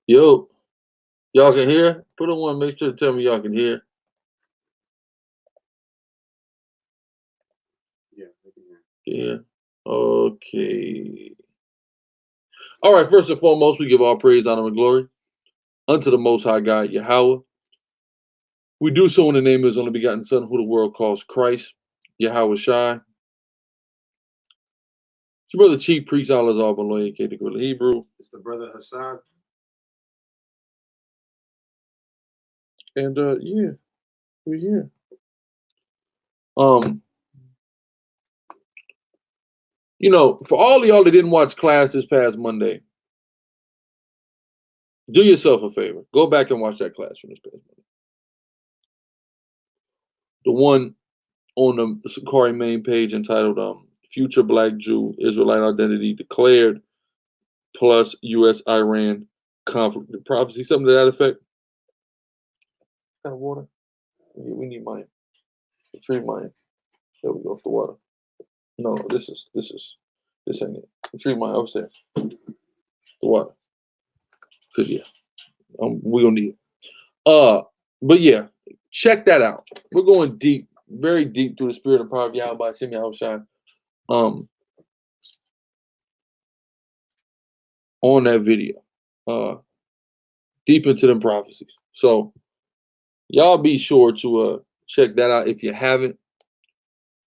Yo, y'all can hear? Put on one, make sure to tell me y'all can hear. Yeah, I can hear. Yeah. Okay. All right, first and foremost, we give all praise, honor, and glory unto the Most High God, Yahweh. We do so in the name of His only begotten Son, who the world calls Christ, Yahweh Shai. It's your brother, Chief Priest, Allah Zalbaloy, aka the Gorilla Hebrew. It's the brother Hassan. And yeah, we're here. Um, for all of y'all that didn't watch class this past Monday, do yourself a favor. Go back and watch that class from this past Monday. The one on the Sicarii main page entitled Future Black Jew Israelite Identity Declared plus U.S.-Iran Conflict and Prophecy, something to that effect. Kind of water? We need mine. Retrieve mine. There we go, the water. No, this ain't it. Retrieve mine upstairs. The water. Cause yeah, we gonna need it. But yeah, check that out. We're going deep, very deep through the spirit and power of Yahweh Shem Yahushai. On that video. Deep into them prophecies. So y'all be sure to check that out if you haven't.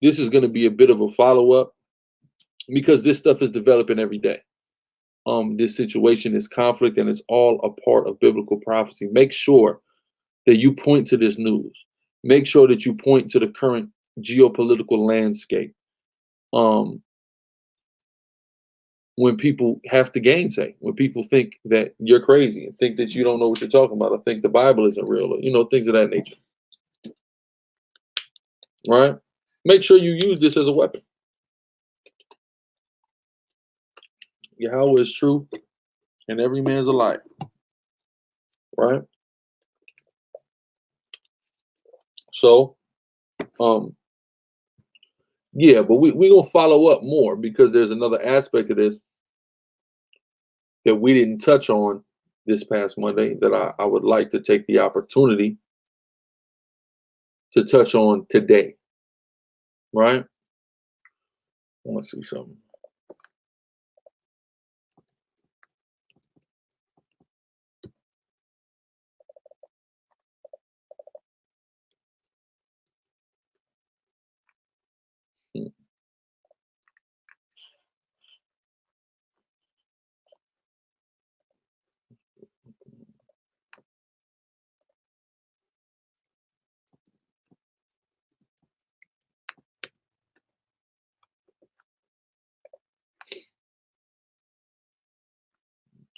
This is going to be a bit of a follow-up because this stuff is developing every day. This situation is conflict and it's all a part of biblical prophecy. Make sure that you point to this news. Make sure that you point to the current geopolitical landscape. When people have to gainsay, when people think that you're crazy and think that you don't know what you're talking about, or think the Bible isn't real, or things of that nature. Right? Make sure you use this as a weapon. Yahweh is true and every man's a liar. Right? So, yeah, but we're going to follow up more because there's another aspect of this that we didn't touch on this past Monday that I would like to take the opportunity to touch on today. Right? I want to see something.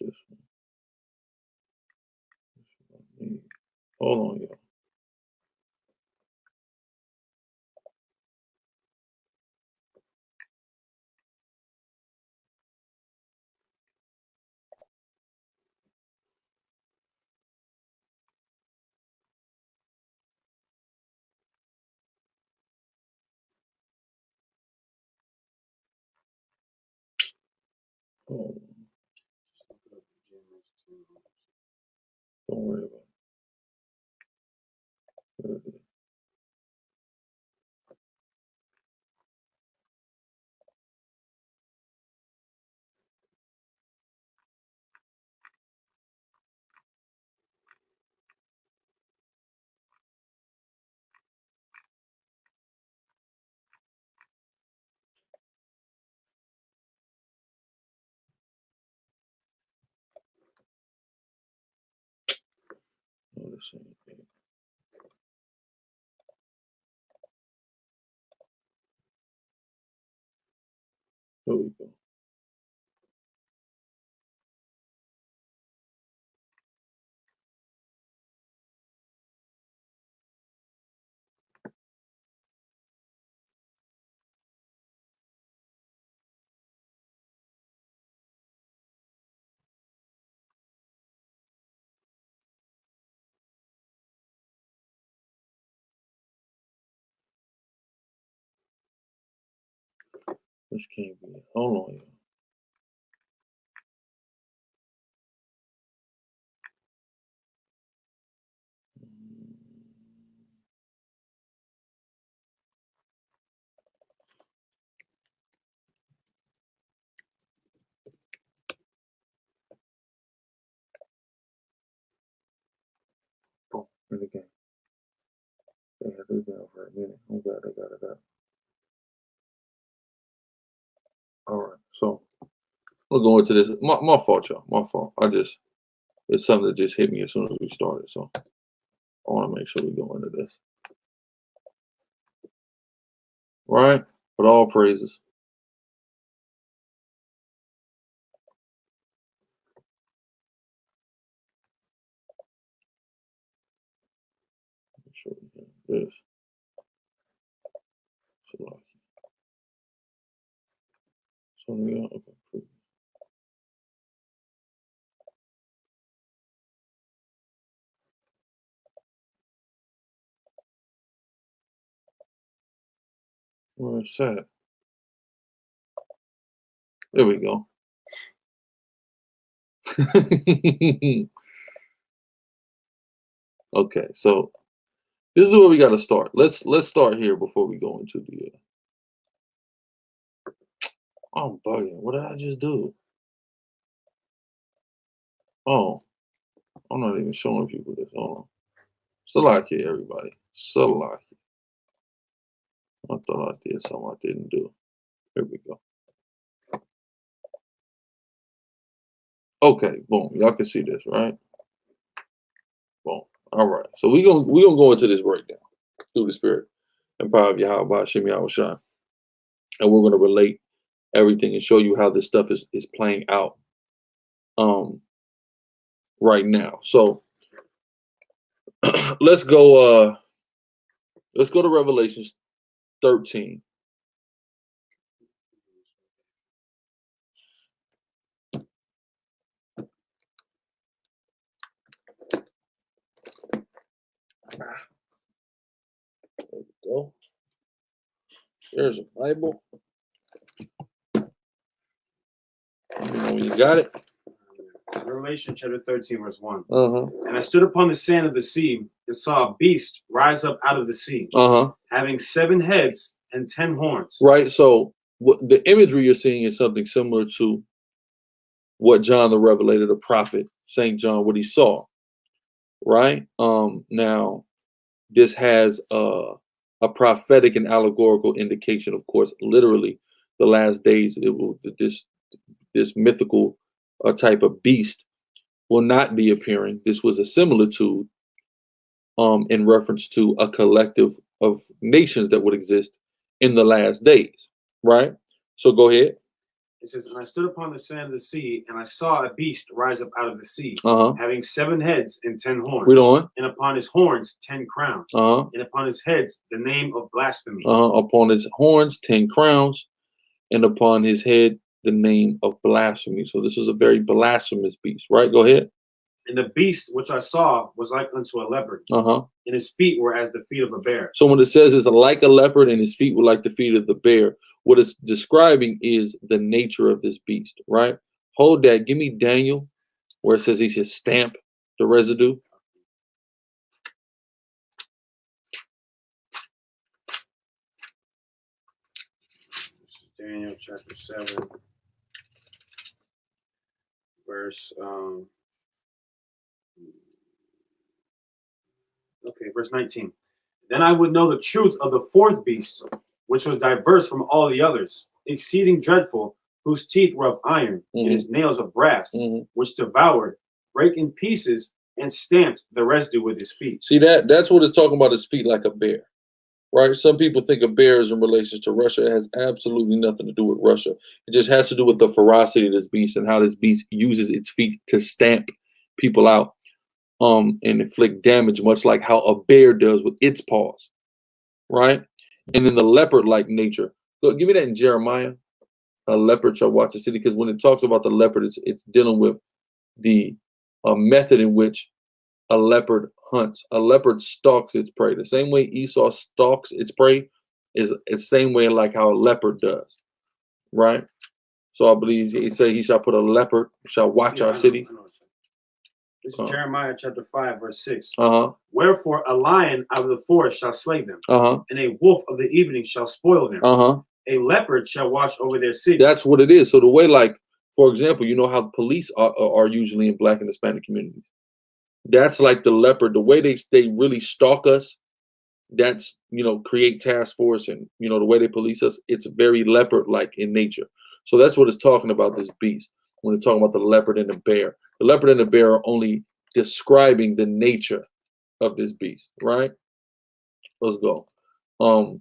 This one. Hold on, y'all. Oh, don't worry about it. Oh, this ain't it. Here we go. This can't be it. Hold on, y'all. in the game. They had this down for a minute. I'm glad they got it up. All right, so we'll go into this. My fault, y'all. My fault. It's something that just hit me as soon as we started. So I want to make sure we go into this. Right? But all praises. Make sure we have this. So we got, okay. Where's that? There we go. Okay, so this is where we got to start. Let's start here before we go into the. I'm bugging. What did I just do? Oh, I'm not even showing people this. Hold on. Salaki, everybody. Salaki. I thought I did something I didn't do. Here we go. Okay, boom. Y'all can see this, right? Boom. All right. So we gonna go into this breakdown through the spirit and power of Yahweh Hashem Yahushua. And we're gonna relate everything and show you how this stuff is playing out right now. So let's go to Revelation 13. There we go. There's a Bible. You got it. Revelation chapter 13, verse 1. Uh-huh. And I stood upon the sand of the sea and saw a beast rise up out of the sea, having 7 heads and 10 horns. Right. So what the imagery you're seeing is something similar to what John the Revelator, the prophet, Saint John, what he saw. Right. Now this has a prophetic and allegorical indication, of course. Literally, the last days, it will this mythical type of beast will not be appearing. This was a similitude in reference to a collective of nations that would exist in the last days, right? So go ahead. It says, and I stood upon the sand of the sea, and I saw a beast rise up out of the sea, having 7 heads and 10 horns. Read on. And upon his horns 10 crowns. And upon his heads the name of blasphemy. Upon his horns 10 crowns, and upon his head the name of blasphemy. So this is a very blasphemous beast, right? Go ahead. And the beast which I saw was like unto a leopard, and his feet were as the feet of a bear. So when it says it's like a leopard and his feet were like the feet of the bear, what it's describing is the nature of this beast, right? Hold that. Give me Daniel, where it says he should stamp the residue. Daniel chapter 7, verse verse 19. Then I would know the truth of the 4th beast, which was diverse from all the others, exceeding dreadful, whose teeth were of iron, and his nails of brass, which devoured, brake in pieces, and stamped the residue with his feet. See that's what it's talking about, his feet like a bear, right? Some people think of bears in relation to Russia. It has absolutely nothing to do with Russia. It just has to do with the ferocity of this beast and how this beast uses its feet to stamp people out and inflict damage, much like how a bear does with its paws, right? And then the leopard-like nature. So give me that in Jeremiah. A leopard shall watch the city, because when it talks about the leopard, it's dealing with the method in which a leopard hunts. A leopard stalks its prey. The same way Esau stalks its prey is the same way like how a leopard does, right? So I believe he said he shall put a leopard, shall watch our cities. This is Jeremiah chapter 5, verse 6. Wherefore a lion out of the forest shall slay them, and a wolf of the evening shall spoil them. A leopard shall watch over their cities. That's what it is. So the way, like, for example, you know how police are usually in Black and Hispanic communities. That's like the leopard. The way they really stalk us, that's, create task force, and the way they police us, it's very leopard like in nature. So that's what it's talking about, this beast, when it's talking about the leopard and the bear. The leopard and the bear are only describing the nature of this beast, right? Let's go. um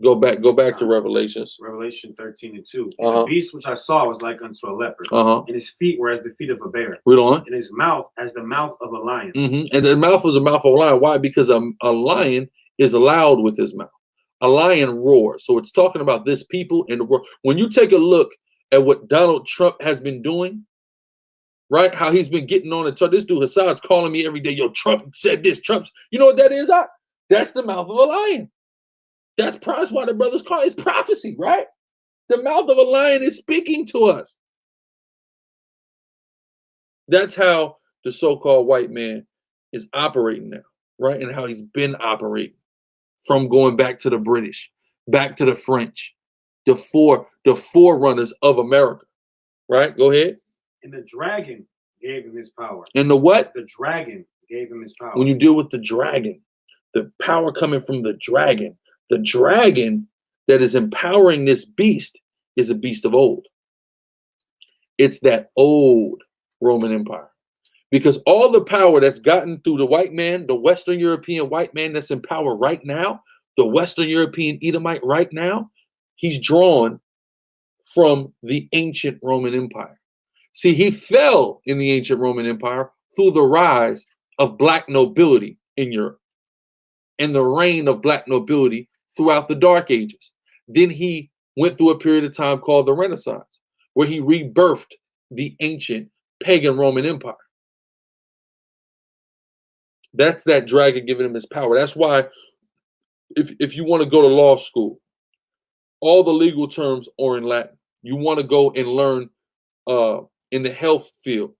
go back to Revelations. Revelation 13:2. And the beast which I saw was like unto a leopard, and his feet were as the feet of a bear, Read on. and his mouth as the mouth of a lion. And the mouth was a mouth of a lion. Why? Because a lion is loud with his mouth. A lion roars. So it's talking about this people in the world. When you take a look at what Donald Trump has been doing, right? How he's been getting on and this dude Hassan's calling me every day. Yo, Trump said this. Trump's. You know what that is? That's the mouth of a lion. That's why the brothers call it prophecy, right? The mouth of a lion is speaking to us. That's how the so-called white man is operating now, right? And how he's been operating from going back to the British, back to the French, the forerunners of America, right? Go ahead. And the dragon gave him his power. And the what? The dragon gave him his power. When you deal with the dragon, the power coming from the dragon that is empowering this beast is a beast of old. It's that old Roman Empire. Because all the power that's gotten through the white man, the Western European white man that's in power right now, the Western European Edomite right now, he's drawn from the ancient Roman Empire. See, he fell in the ancient Roman Empire through the rise of black nobility in Europe and the reign of black nobility throughout the Dark Ages. Then he went through a period of time called the Renaissance, where he rebirthed the ancient pagan Roman Empire. That's that dragon giving him his power. That's why if you want to go to law school, all the legal terms are in Latin. You want to go and learn in the health field,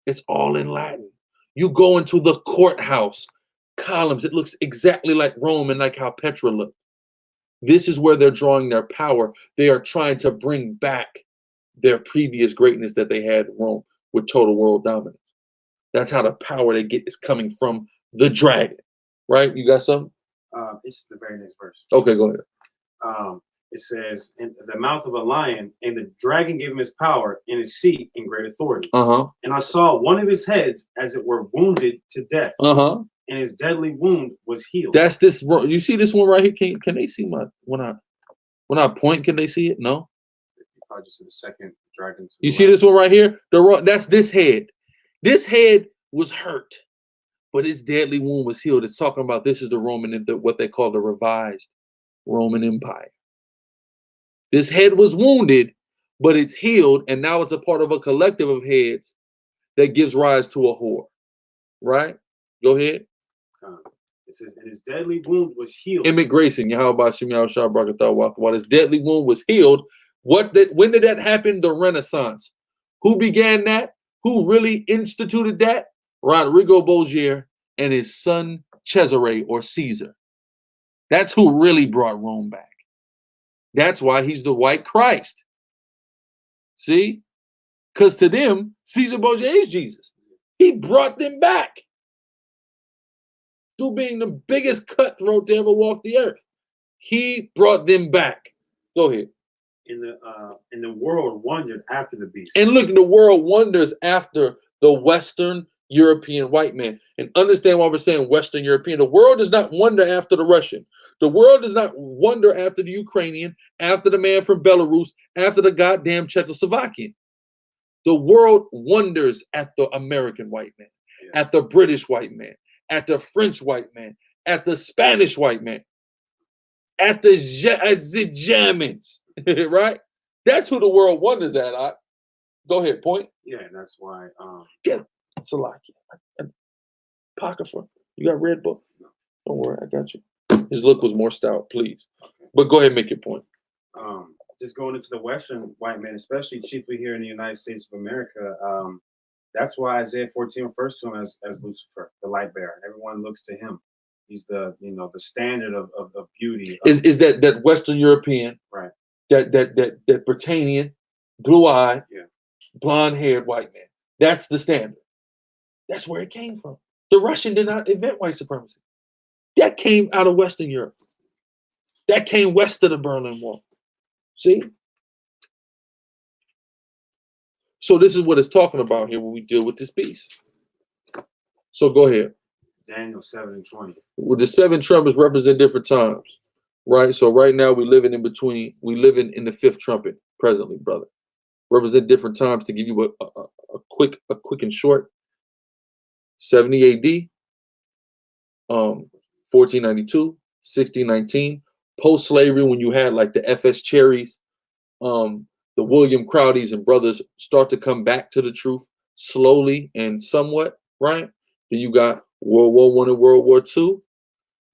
it's all in Latin. You go into the courthouse, columns, it looks exactly like Rome and like how Petra looked. This is where they're drawing their power. They are trying to bring back their previous greatness that they had in Rome with total world dominance. That's how the power they get is coming from the dragon, right? You got something? It's the very next verse. Okay, go ahead. It says, in the mouth of a lion, and the dragon gave him his power and his seat and great authority. And I saw one of his heads as it were wounded to death. And his deadly wound was healed. That's this. You see this one right here? Can they see my when I point? Can they see it? No. You probably just see the second dragon. You see this one right here? That's this head. This head was hurt, but its deadly wound was healed. It's talking about this is the Roman, what they call the revised Roman Empire. This head was wounded, but it's healed, and now it's a part of a collective of heads that gives rise to a whore. Right? Go ahead. It says, and his deadly wound was healed. Immigration. While his deadly wound was healed, when did that happen? The Renaissance. Who began that? Who really instituted that? Rodrigo Borgia and his son Cesare or Caesar. That's who really brought Rome back. That's why he's the white Christ. See? Because to them, Caesar Borgia is Jesus. He brought them back. Through being the biggest cutthroat to ever walk the earth. He brought them back. Go ahead. And the world wondered after the beast. And look, the world wonders after the Western European white man. And understand why we're saying Western European. The world does not wonder after the Russian. The world does not wonder after the Ukrainian, after the man from Belarus, after the goddamn Czechoslovakian. The world wonders at the American white man, at the British white man, at the French white man, at the Spanish white man, at the Germans, right? That's who the world wonders at. Go ahead, point. Yeah, and that's why. Get him. Salaki. Apocrypha. You got Red Book? No. Don't worry, I got you. His look was more stout, please. Okay. But go ahead and make your point. Just going into the Western white man, especially chiefly here in the United States of America, that's why Isaiah 14 refers to him as Lucifer, the light bearer. Everyone looks to him. He's the the standard of beauty. Is that Western European, right? That Britannian, blue-eyed, blonde-haired white man. That's the standard. That's where it came from. The Russian did not invent white supremacy. That came out of Western Europe. That came west of the Berlin Wall. See? So this is what it's talking about here when we deal with this beast. So go ahead. Daniel 7:20. Well, the 7 trumpets represent different times, right? So right now we're living in between. We living in the 5th trumpet presently, brother. Represent different times to give you a quick and short. 70 AD, 1492, 1619, post-slavery when you had like the FS Cherries, the William Crowdies and brothers start to come back to the truth slowly and somewhat, right? Then you got World War I and World War II.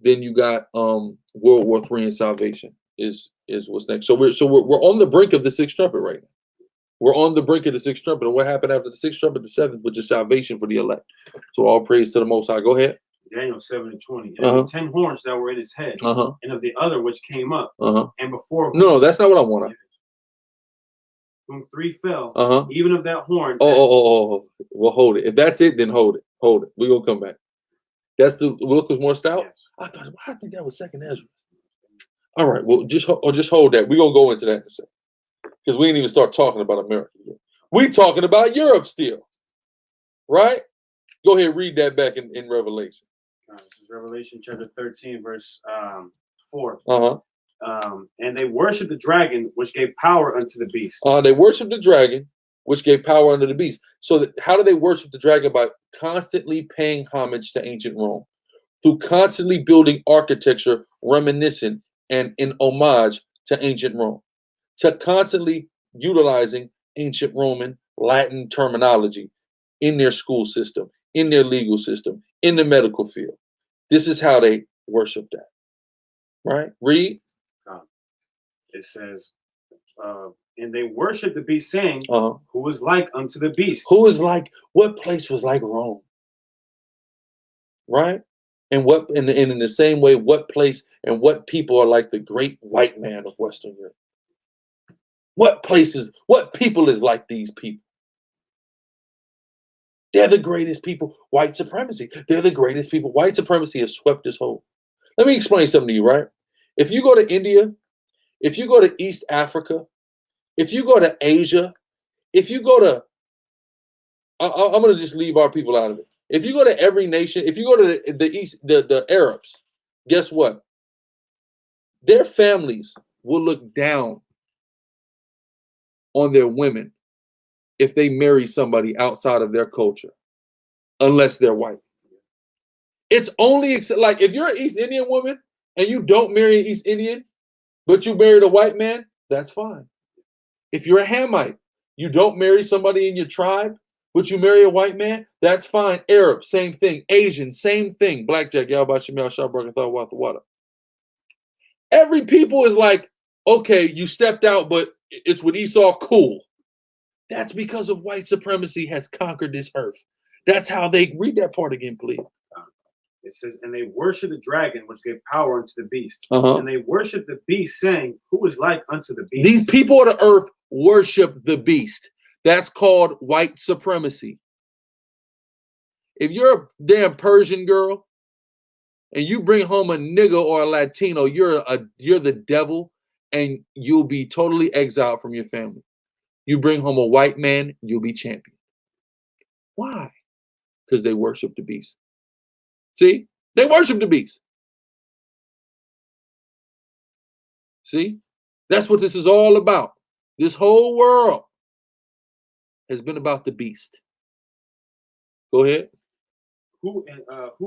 Then you got World War III and salvation is what's next. So we're on the brink of the 6th trumpet right now. We're on the brink of the 6th trumpet. And what happened after the 6th trumpet? The 7th, which is salvation for the elect. So all praise to the Most High. Go ahead. Daniel 7:20. And the 10 horns that were in his head, and of the other which came up, and before whom, no, that's not what I want. Whom 3 fell, even of that horn. Well, hold it. If that's it, then hold it. Hold it. We're gonna come back. That's the look was more stout. Yes. I think that was 2nd Ezra. All right. Well, just hold that. We're gonna go into that in a second. Because we didn't even start talking about America yet. We talking about Europe still. Right? Go ahead, read that back in Revelation. This is Revelation chapter 13, verse 4. And they worshiped the dragon, which gave power unto the beast. They worshiped the dragon, which gave power unto the beast. So how do they worship the dragon? By constantly paying homage to ancient Rome. Through constantly building architecture reminiscent and in homage to ancient Rome. To constantly utilizing ancient Roman Latin terminology in their school system, in their legal system, in the medical field. This is how they worship that. Right? Read. It says, and they worship the beast, saying, who is like unto the beast? Who is like, what place was like Rome? Right? And what in the same way, what place and what people are like the great white man of Western Europe? What places, what people is like these people? They're the greatest people. White supremacy. They're the greatest people. White supremacy has swept this whole. Let me explain something to you, right? If you go to India, if you go to East Africa, if you go to Asia, if you go to, I'm going to just leave our people out of it. If you go to every nation, if you go to the East, the Arabs, guess what? Their families will look down on their women if they marry somebody outside of their culture, unless they're white. It's only like if you're an East Indian woman and you don't marry an East Indian, but you married a white man, that's fine. If you're a Hamite, you don't marry somebody in your tribe, but you marry a white man, that's fine. Arab, same thing. Asian, same thing. Blackjack, Yahweh Shemel, Shabrak, and Thawat the water. Every people is like, okay, you stepped out, but it's with Esau, cool. That's because of white supremacy has conquered this earth. That's how they read that part again, please. It says, and they worship the dragon, which gave power unto the beast. And they worship the beast, saying, who is like unto the beast? These people of the earth worship the beast. That's called white supremacy. If you're a damn Persian girl and you bring home a nigga or a Latino, you're the devil, and you'll be totally exiled from your family. You bring home a white man, you'll be champion. Why? Because they worship the beast. See? They worship the beast. See? That's what this is all about. This whole world has been about the beast. Go ahead. Who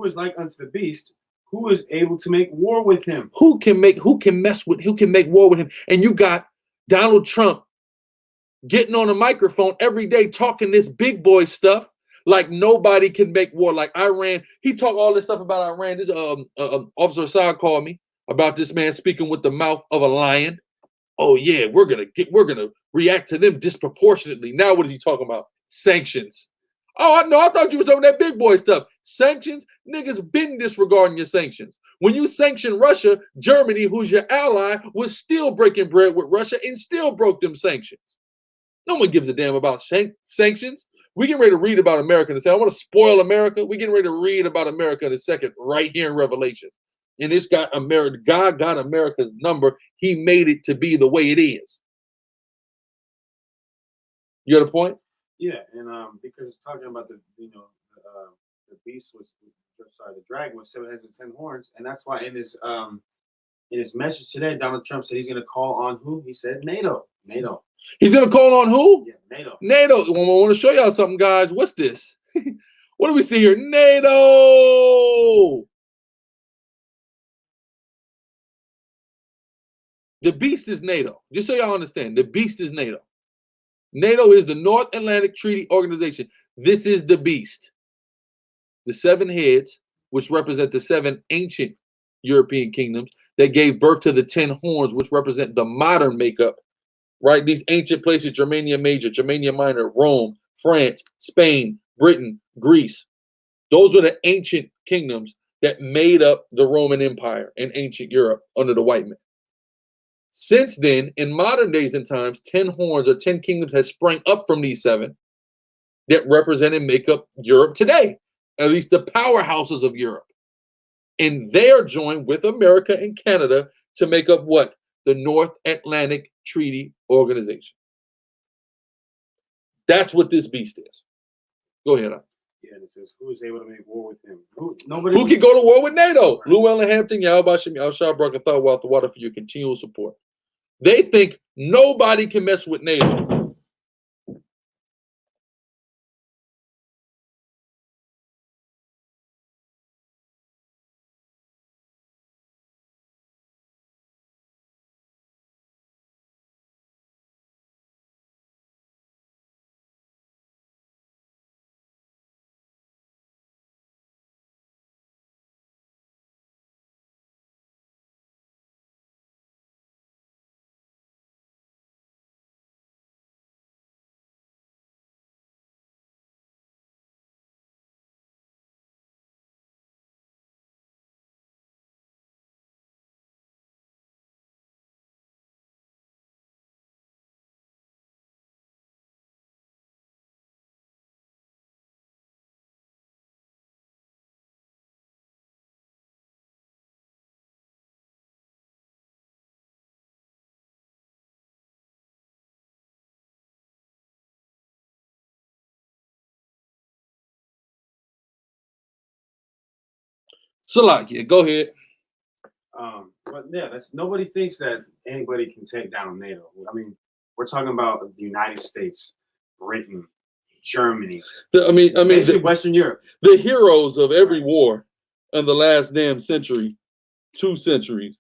is like unto the beast? Who is able to make war with him? Who can make war with him? And you got Donald Trump getting on a microphone every day talking this big boy stuff like nobody can make war. Like Iran, he talked all this stuff about Iran. This Officer Assad called me about this man speaking with the mouth of a lion. Oh yeah, we're gonna react to them disproportionately. Now what is he talking about? Sanctions. Oh, no, I thought you were talking that big boy stuff. Sanctions? Niggas been disregarding your sanctions. When you sanction Russia, Germany, who's your ally, was still breaking bread with Russia and still broke them sanctions. No one gives a damn about sanctions. We getting ready to read about America and say, I want to spoil America. We getting ready to read about America in a second, right here in Revelation. And it's got America. God got America's number. He made it to be the way it is. You got a point? Yeah, and because it's talking about the beast was sorry, the dragon with 7 heads and 10 horns, and that's why in his message today, Donald Trump said he's going to call on who? He said NATO. NATO. He's going to call on who? Yeah, NATO. NATO. I want to show y'all something, guys. What's this? What do we see here? NATO. The beast is NATO. Just so y'all understand, the beast is NATO. NATO is the North Atlantic Treaty Organization. This is the beast. The 7 heads, which represent the 7 ancient European kingdoms that gave birth to the 10 horns, which represent the modern makeup, right? These ancient places, Germania Major, Germania Minor, Rome, France, Spain, Britain, Greece. Those were the ancient kingdoms that made up the Roman Empire in ancient Europe under the white men. Since then, in modern days and times, 10 horns or 10 kingdoms has sprung up from these 7 that represent and make up Europe today, at least the powerhouses of Europe. And they are joined with America and Canada to make up what? The North Atlantic Treaty Organization. That's what this beast is. Go ahead. Yeah, and it says, who is able to make war with him? Who can go to war with NATO? Right. Llewellyn Hampton, Yahweh Al-Shah, Barakatah, Walter Water for your continual support. They think nobody can mess with NATO. Salakia, go ahead. But yeah, nobody thinks that anybody can take down NATO. I mean, we're talking about the United States, Britain, Germany. Western Europe. The heroes of every war in the last damn century, 2 centuries.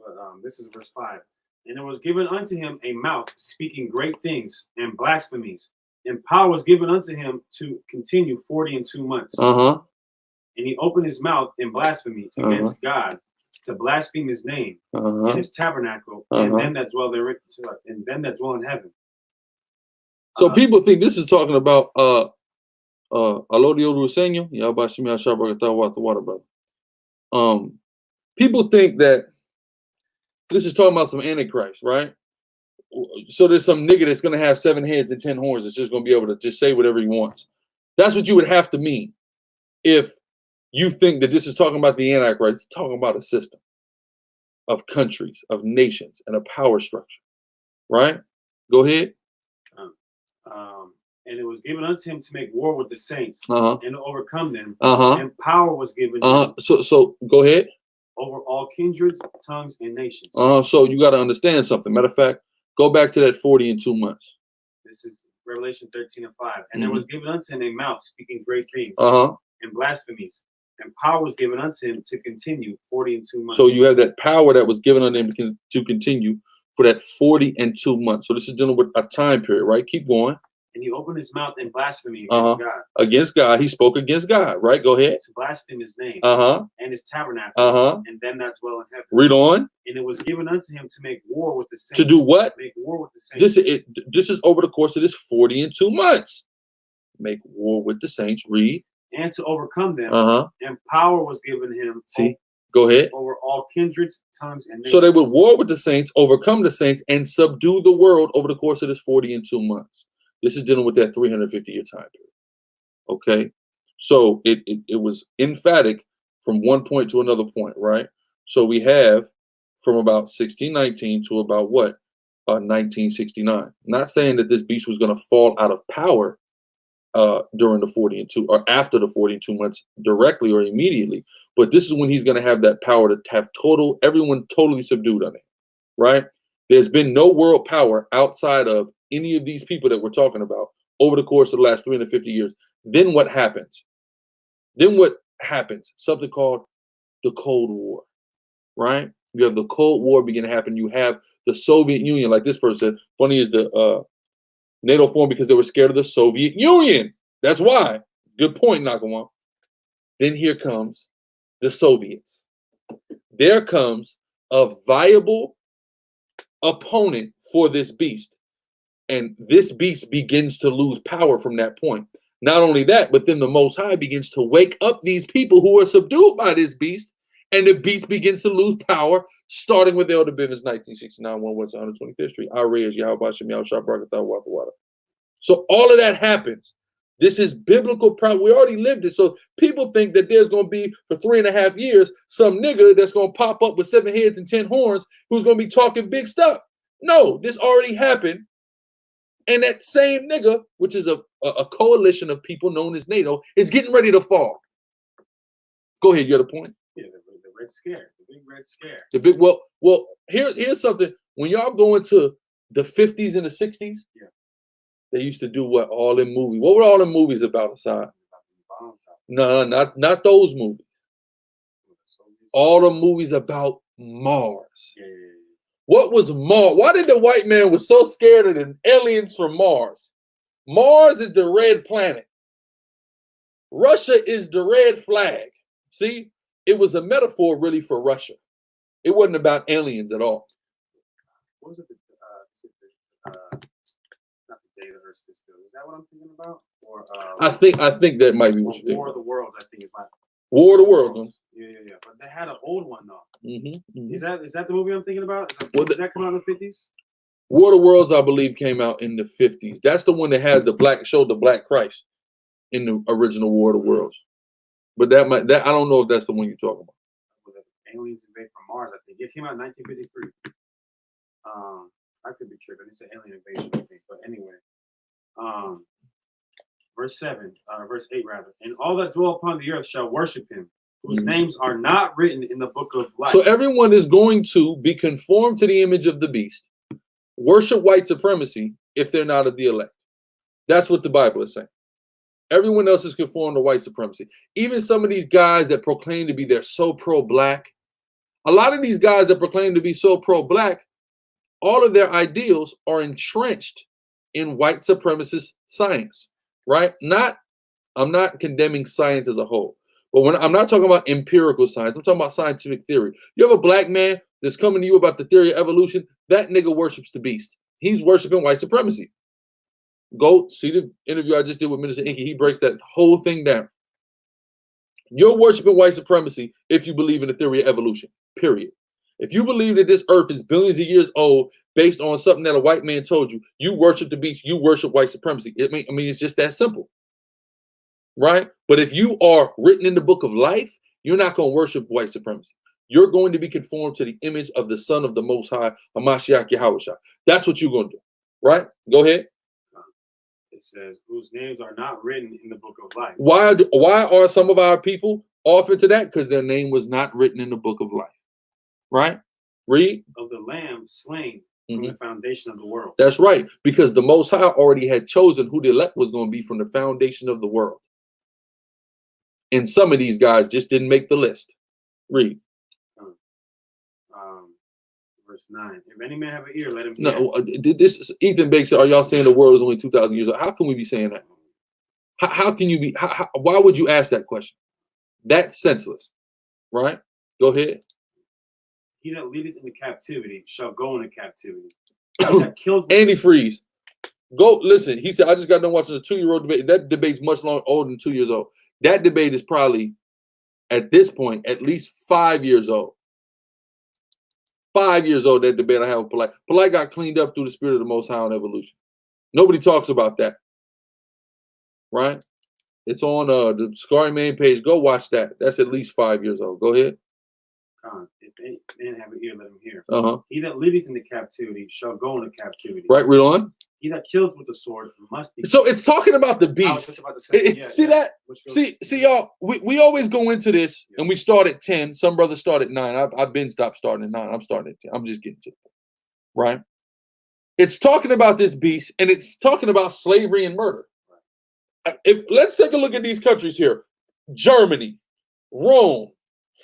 But this is verse 5. And it was given unto him a mouth speaking great things and blasphemies, and power was given unto him to continue 42 months. And he opened his mouth in blasphemy against God, to blaspheme his name and his tabernacle, and them that dwell therein, and them that dwell in heaven. So people think this is talking about Alodio Ruseño. People think that this is talking about some Antichrist, right? So there's some nigga that's going to have 7 heads and 10 horns that's just going to be able to just say whatever he wants. That's what you would have to mean if you think that this is talking about the Antichrist. It's talking about a system of countries, of nations, and a power structure, right? Go ahead. And it was given unto him to make war with the saints and to overcome them. And power was given him. So go ahead. Over all kindreds, tongues, and nations. So you got to understand something. Matter of fact, go back to that 40 and 2 months. This is Revelation 13 and 5. And there was given unto him a mouth speaking great things and blasphemies. And power was given unto him to continue 40 and 2 months. So you have that power that was given unto him to continue for that 40 and 2 months. So this is dealing with a time period, right? Keep going. And he opened his mouth in blasphemy against God. Against God. He spoke against God, right? Go ahead. To blaspheme his name and his tabernacle and them that dwell in heaven. Read on. And it was given unto him to make war with the saints. To do what? Make war with the saints. This is over the course of this 40 and 2 months. Make war with the saints. Read. And to overcome them. And power was given him. See, Go ahead. over all kindreds, tongues, and nations. So they would war with the saints, overcome the saints, and subdue the world over the course of this 42 months. This is dealing with that 350-year time period. Okay? So it was emphatic from one point to another point, right? So we have from about 1619 to about what? 1969. Not saying that this beast was going to fall out of power during the 42 or after the 42 months directly or immediately, but this is when he's going to have that power to have everyone totally subdued on it, right? There's been no world power outside of any of these people that we're talking about over the course of the last 350 years. Then what happens? Something called the Cold War, right? You have the Cold War begin to happen. You have the Soviet Union, like this person said. Funny is the NATO formed because they were scared of the Soviet Union. That's why. Good point, Nakawan. Then here comes the Soviets. There comes a viable opponent for this beast. And this beast begins to lose power from that point. Not only that, but then the Most High begins to wake up these people who are subdued by this beast, and the beast begins to lose power, starting with Elder Bivens 1969, 1 West 125th Street. Arez, Yahweh Shem Yahshua Barakatah Wata. So all of that happens. This is biblical. We already lived it. So people think that there's going to be, for 3.5 years, some nigga that's going to pop up with 7 heads and 10 horns who's going to be talking big stuff. No, this already happened. And that same nigga, which is a coalition of people known as NATO, is getting ready to fall. Go ahead. You got a point? Yeah, the Red Scare. The big Red Scare. The big, well, here's something. When y'all go into the 50s and the 60s, yeah, they used to do what? All them movies. What were all them movies about, Asad? No, not those movies. All the movies about Mars. Yeah. What was Mars? Why did the white man was so scared of the aliens from Mars? Mars is the red planet. Russia is the red flag. See, it was a metaphor really for Russia. It wasn't about aliens at all. What was it? Not the day the Earth stood still. Is that what I'm thinking about? Or I think that might be what you're War of the Worlds. I think is my War of the Worlds. Yeah. But they had an old one though. Mm-hmm. Is that the movie I'm thinking about? Did that come out in the 50s? War of the Worlds, I believe, came out in the 50s. That's the one that had showed the Black Christ in the original War of the Worlds. But I don't know if that's the one you're talking about. Aliens invade from Mars, I think. It came out in 1953. I could be tripping. It's an alien invasion, I think. But anyway. Verse 8 rather. And all that dwell upon the earth shall worship him, whose names are not written in the book of life. So everyone is going to be conformed to the image of the beast, worship white supremacy if they're not of the elect. That's what the Bible is saying. Everyone else is conformed to white supremacy. Even some of these guys that proclaim to be they're so pro-black. A lot of these guys that proclaim to be so pro-black, all of their ideals are entrenched in white supremacist science, right? I'm not condemning science as a whole, but when I'm not talking about empirical science, I'm talking about scientific theory. You have a black man that's coming to you about the theory of evolution, that nigga worships the beast. He's worshiping white supremacy. Go see the interview I just did with Minister Inky. He breaks that whole thing down. You're worshiping white supremacy if you believe in the theory of evolution, period. If you believe that this earth is billions of years old based on something that a white man told you, you worship the beast, you worship white supremacy. I mean, it's just that simple, right? But if you are written in the book of life, you're not going to worship white supremacy. You're going to be conformed to the image of the Son of the Most High, Hamashiach Yahushua. That's what you're going to do, right? Go ahead. It says, whose names are not written in the book of life. Why are some of our people offered to that? Because their name was not written in the book of life. Right? Read. Of the Lamb slain from the foundation of the world. That's right. Because the Most High already had chosen who the elect was going to be from the foundation of the world. And some of these guys just didn't make the list. Read. Verse 9. If any man have an ear, let him hear. No, this is Ethan Baker said, are y'all saying the world is only 2,000 years old? How can we be saying that? How can you be? Why would you ask that question? That's senseless. Right? Go ahead. He that leadeth into captivity shall go into captivity. Andy Freeze. Go listen. He said, I just got done watching a 2-year-old debate. That debate's much older than 2 years old. That debate is probably at this point, at least 5 years old. 5 years old, that debate I have with Polite. Polite got cleaned up through the spirit of the Most High on evolution. Nobody talks about that, right? It's on the Sicarii main page. Go watch that. That's at least 5 years old. Go ahead. If any man have an ear, let him hear. Uh-huh. He that liveth in the captivity shall go into captivity. Right, read on. He that kills with the sword must be. So it's talking about the beast. I was just about to say, See that? See, y'all, we always go into this and we start at 10. Some brothers start at 9. I've been stopped starting at 9. I'm starting at 10. I'm just getting to it. Right? It's talking about this beast, and it's talking about slavery and murder. Let's take a look at these countries here. Germany, Rome,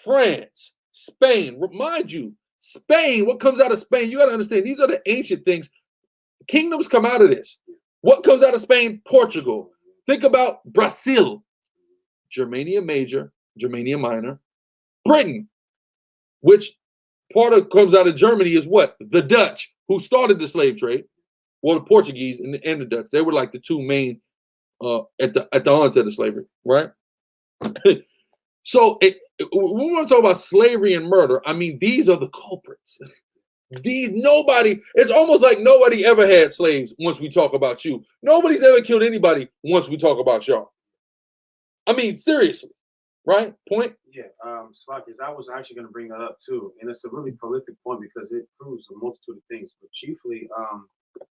France, Spain. Remind you, Spain, what comes out of Spain? You got to understand, these are the ancient things. Kingdoms come out of this. What comes out of Spain? Portugal. Think about Brazil, Germania Major, Germania Minor, Britain, which part of comes out of Germany is what? The Dutch, who started the slave trade. Well, the Portuguese and the Dutch. They were like the two main at the onset of slavery, right? So we want to talk about slavery and murder. I mean, these are the culprits. It's almost like nobody ever had slaves once we talk about you. Nobody's ever killed anybody once we talk about y'all. I mean, seriously, right? Point? Yeah, Slackies, I was actually going to bring that up too. And it's a really prolific point because it proves a multitude of things. But chiefly,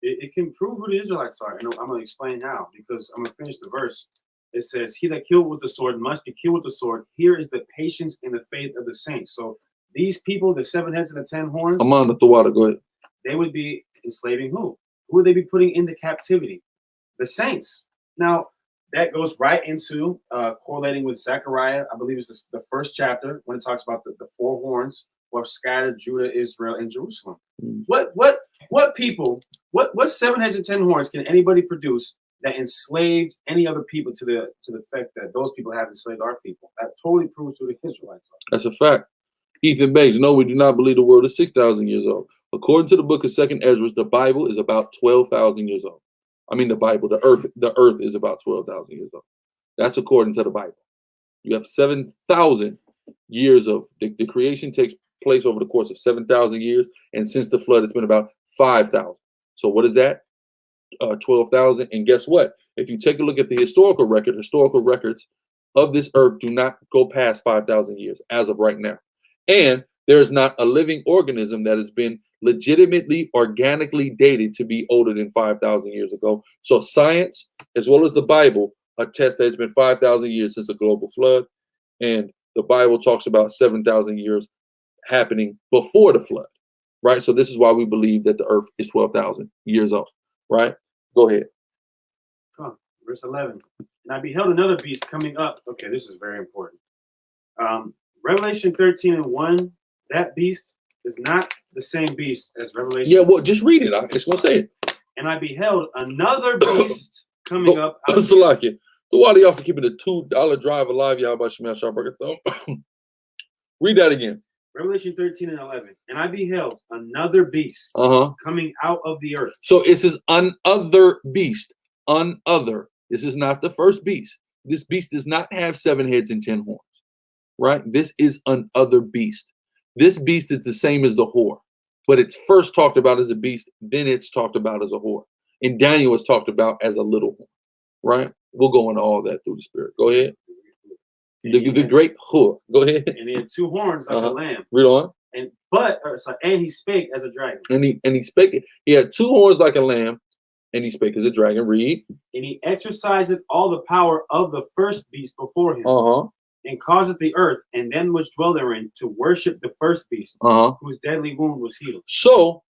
it can prove who the Israelites are. And I'm going to explain how, because I'm going to finish the verse. It says, he that killed with the sword must be killed with the sword. Here is the patience and the faith of the saints. So these people, the 7 heads and the 10 horns. I'm on the water. Go ahead. They would be enslaving who? Who would they be putting into captivity? The saints. Now, that goes right into correlating with Zechariah. I believe it's the first chapter when it talks about the 4 horns who have scattered Judah, Israel, and Jerusalem. What people, what 7 heads and 10 horns can anybody produce that enslaved any other people to the effect that those people have enslaved our people? That totally proves who the Israelites are. That's a fact. Ethan Banks, no, we do not believe the world is 6,000 years old. According to the book of 2nd Ezra, the Bible is about 12,000 years old. I mean, the Bible, the earth is about 12,000 years old. That's according to the Bible. You have 7,000 years of the creation takes place over the course of 7,000 years. And since the flood, it's been about 5,000. So what is that? 12,000. And guess what? If you take a look at the historical records of this earth do not go past 5,000 years as of right now. And there is not a living organism that has been legitimately organically dated to be older than 5,000 years ago. So science, as well as the Bible, attest that it's been 5,000 years since the global flood. And the Bible talks about 7,000 years happening before the flood, right? So this is why we believe that the earth is 12,000 years old, right? Go ahead. Come on, verse 11. And I beheld another beast coming up. Okay, this is very important. Revelation 13:1, that beast is not the same beast as Revelation. Yeah, well, just read it. I just want to say it. And I beheld another beast coming up. Salakia. The water y'all for keeping the $2 drive alive, y'all about Shemel Sharper. Read that again. Revelation 13:11. And I beheld another beast coming out of the earth. So it says another beast. Another. This is not the first beast. This beast does not have 7 heads and 10 horns. Right? This is another beast. This beast is the same as the whore, but it's first talked about as a beast, then it's talked about as a whore. And Daniel was talked about as a little whore, right? We'll go into all that through the Spirit. Go ahead. The great whore. Go ahead. And he had 2 horns like a lamb. Read on. And he spake as a dragon. And he spake. He had 2 horns like a lamb, and he spake as a dragon. Read. And he exercised all the power of the first beast before him. And causeth the earth and them which dwell therein to worship the first beast, whose deadly wound was healed. So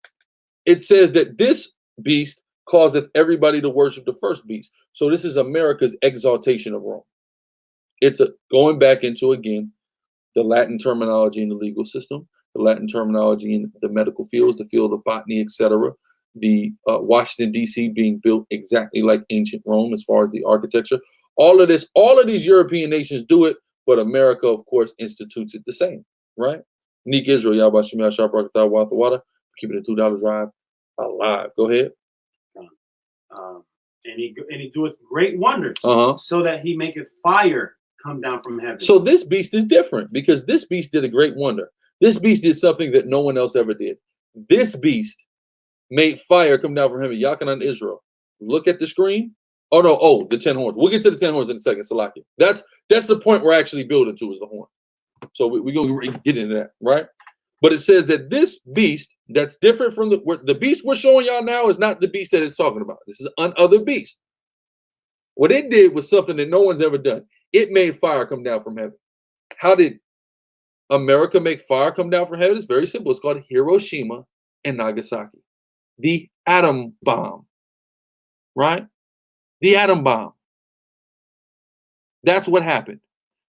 it says that this beast causeth everybody to worship the first beast. So this is America's exaltation of Rome. It's going back into, again, the Latin terminology in the legal system, the Latin terminology in the medical fields, the field of botany, etc. The Washington, D.C. being built exactly like ancient Rome as far as the architecture. All of these European nations do it. But America, of course, institutes it the same, right? Neek Israel, Yahweh Shemel Sharp Rakatah Water, keeping the $2 drive alive. Go ahead. And he doeth great wonders, so that he maketh fire come down from heaven. So this beast is different because this beast did a great wonder. This beast did something that no one else ever did. This beast made fire come down from heaven. Yakan Israel. Look at the screen. Oh no, the 10 horns. We'll get to the 10 horns in a second, Salaki. That's the point we're actually building to, is the horn. So we go get into that, right? But it says that this beast that's different from the beast we're showing y'all now is not the beast that it's talking about. This is another beast. What it did was something that no one's ever done. It made fire come down from heaven. How did America make fire come down from heaven? It's very simple. It's called Hiroshima and Nagasaki. The atom bomb, right? The atom bomb. That's what happened.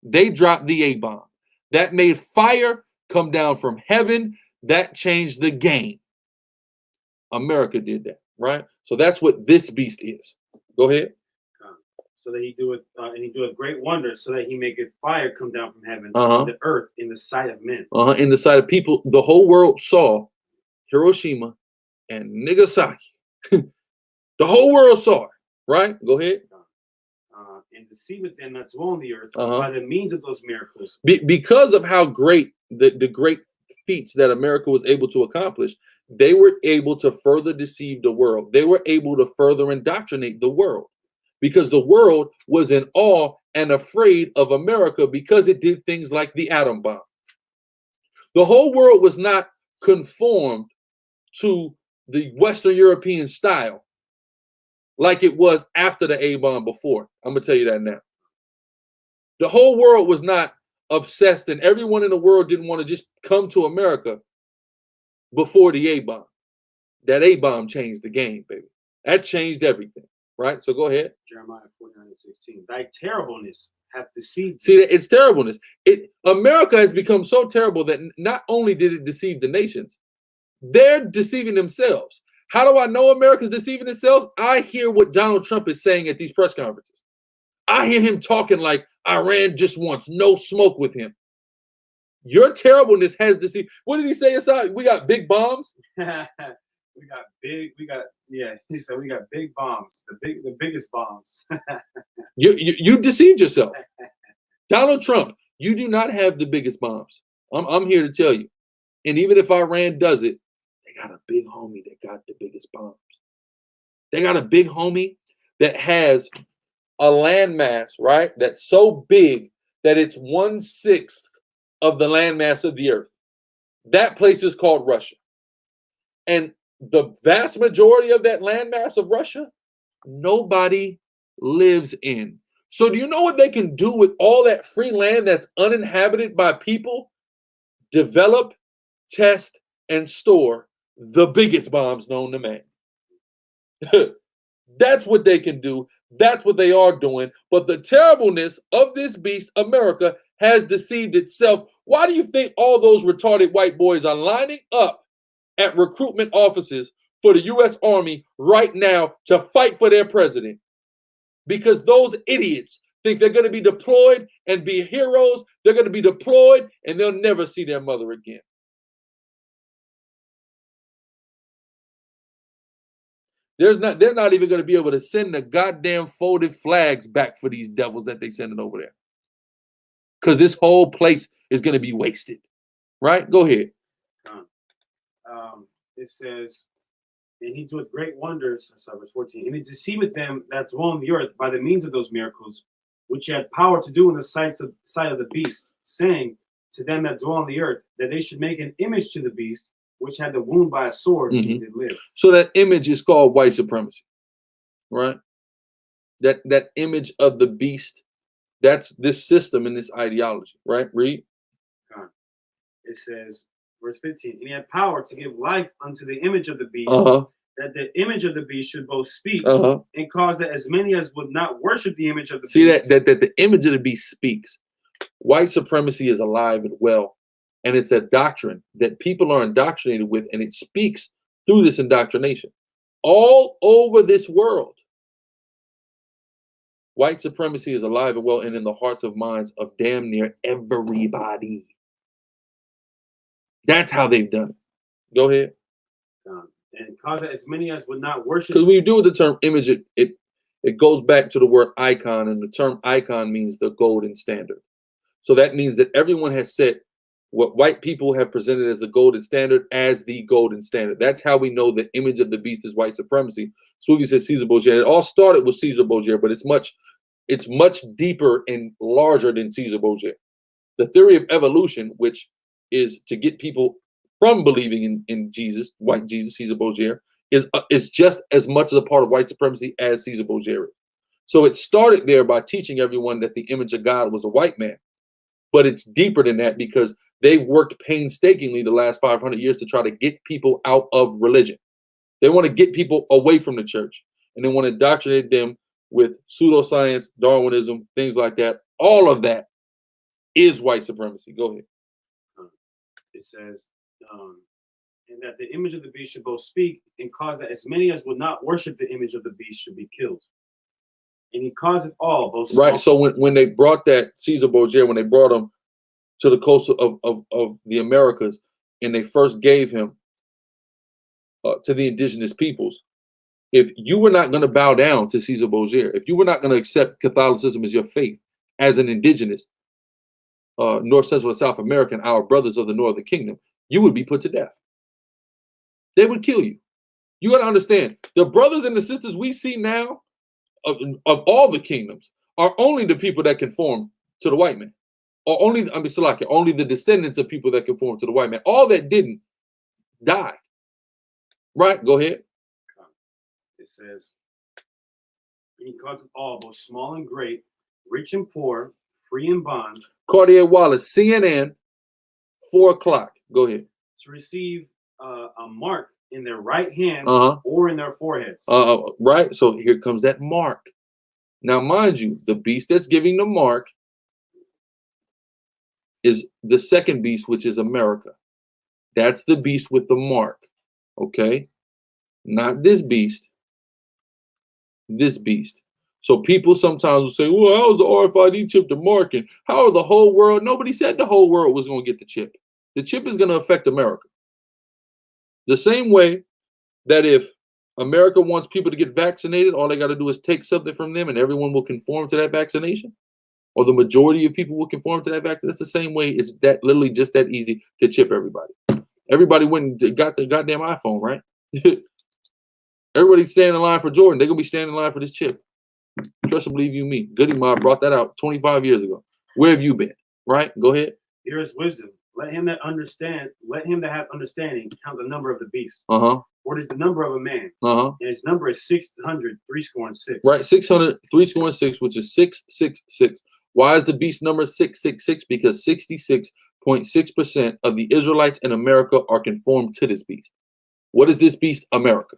They dropped the A-bomb. That made fire come down from heaven. That changed the game. America did that, right? So that's what this beast is. Go ahead. So that he doeth, and he doeth great wonders, so that he maketh fire come down from heaven on the earth in the sight of men. In the sight of people, the whole world saw Hiroshima and Nagasaki. The whole world saw it, right? Go ahead. And deceiveth them that dwell on the earth by the means of those miracles. Because of how great the great feats that America was able to accomplish, they were able to further deceive the world. They were able to further indoctrinate the world, because the world was in awe and afraid of America because it did things like the atom bomb. The whole world was not conformed to the Western European style like it was after the A-bomb before. I'm going to tell you that now. The whole world was not obsessed, and everyone in the world didn't want to just come to America before the A-bomb. That A-bomb changed the game, baby. That changed everything, right? So go ahead. Jeremiah 49:16. Thy terribleness hath deceived. See, it's terribleness. America has become so terrible that not only did it deceive the nations, they're deceiving themselves. How do I know America's deceiving themselves? I hear what Donald Trump is saying at these press conferences. I hear him talking like Iran just wants no smoke with him. Your terribleness has deceived. What did he say aside? We got big bombs. He said we got big bombs, the biggest bombs. You deceived yourself. Donald Trump, you do not have the biggest bombs. I'm here to tell you. And even if Iran does it, they got a big homie that got the biggest bombs. They got a big homie that has a landmass, right? That's so big that it's 1/6 of the landmass of the earth. That place is called Russia. And the vast majority of that landmass of Russia, nobody lives in. So do you know what they can do with all that free land that's uninhabited by people? Develop, test, and store the biggest bombs known to man. That's what they can do. That's what they are doing. But the terribleness of this beast, America, has deceived itself. Why do you think all those retarded white boys are lining up at recruitment offices for the U.S. Army right now to fight for their president? Because those idiots think they're going to be deployed and be heroes. They're going to be deployed and they'll never see their mother again. They're not even going to be able to send the goddamn folded flags back for these devils that they sending over there. Because this whole place is going to be wasted. Right? Go ahead. It says, and he doeth great wonders, verse 14, and he deceiveth them that dwell on the earth by the means of those miracles, which he had power to do in the sight of the beast, saying to them that dwell on the earth, that they should make an image to the beast, which had the wound by a sword and did live. So that image is called white supremacy, right? That image of the beast, that's this system and this ideology, right? Read. It says, verse 15, and he had power to give life unto the image of the beast, that the image of the beast should both speak and cause that as many as would not worship the image of the beast. See that the image of the beast speaks. White supremacy is alive and well. And it's a doctrine that people are indoctrinated with, and it speaks through this indoctrination all over this world. White supremacy is alive and well and in the hearts and minds of damn near everybody. That's how they've done it. Go ahead. And cause that as many as would not worship. Because when you do with the term image, it It goes back to the word icon, and the term icon means the golden standard. So that means that everyone has set what white people have presented as the golden standard as the golden standard. That's how we know the image of the beast is white supremacy. Swiggy said Caesar Borgia. It all started with Caesar Borgia, but it's much deeper and larger than Caesar Borgia. The theory of evolution, which is to get people from believing in Jesus, white Jesus, Caesar Borgia, is just as much as a part of white supremacy as Caesar Borgia. So it started there by teaching everyone that the image of God was a white man. But it's deeper than that because they've worked painstakingly the last 500 years to try to get people out of religion. They want to get people away from the church, and they want to indoctrinate them with pseudoscience, Darwinism, things like that. All of that is white supremacy. Go ahead. It says, and that the image of the beast should both speak and cause that as many as would not worship the image of the beast should be killed. And he caused it all, both right. So when they brought that Caesar Borgia, when they brought him to the coast of the Americas, and they first gave him to the indigenous peoples, if you were not going to bow down to Caesar Borgia, if you were not going to accept Catholicism as your faith, as an indigenous North, Central, and South American, our brothers of the Northern Kingdom, you would be put to death. They would kill you. You got to understand, the brothers and the sisters we see now of all the kingdoms are only the people that conform to the white man, or only the descendants of people that conform to the white man. All that didn't die. Right? Go ahead. It says, he caused it all, both small and great, rich and poor, free and bond. Cartier Wallace, CNN, 4 o'clock. Go ahead. To receive a mark in their right hands or in their foreheads. Right. So here comes that mark. Now, mind you, the beast that's giving the mark is the second beast, which is America. That's the beast with the mark. Okay. Not this beast. This beast. So people sometimes will say, well, how is the RFID chip the mark? And how are the whole world? Nobody said the whole world was going to get the chip. The chip is going to affect America. The same way that if America wants people to get vaccinated, all they got to do is take something from them and everyone will conform to that vaccination, or the majority of people will conform to that vaccine. That's the same way. It's that literally just that easy to chip everybody. Everybody went and got the goddamn iPhone, right? Everybody standing in line for Jordan. They're going to be standing in line for this chip. Trust and believe you me. Goody Ma brought that out 25 years ago. Where have you been? Right? Go ahead. Here is wisdom. Let him that have understanding count the number of the beast. What is the number of a man? And his number is 600, 66. Right, 600, 66, which is 666. Why is the beast number 666? Because 66.6% of the Israelites in America are conformed to this beast. What is this beast? America.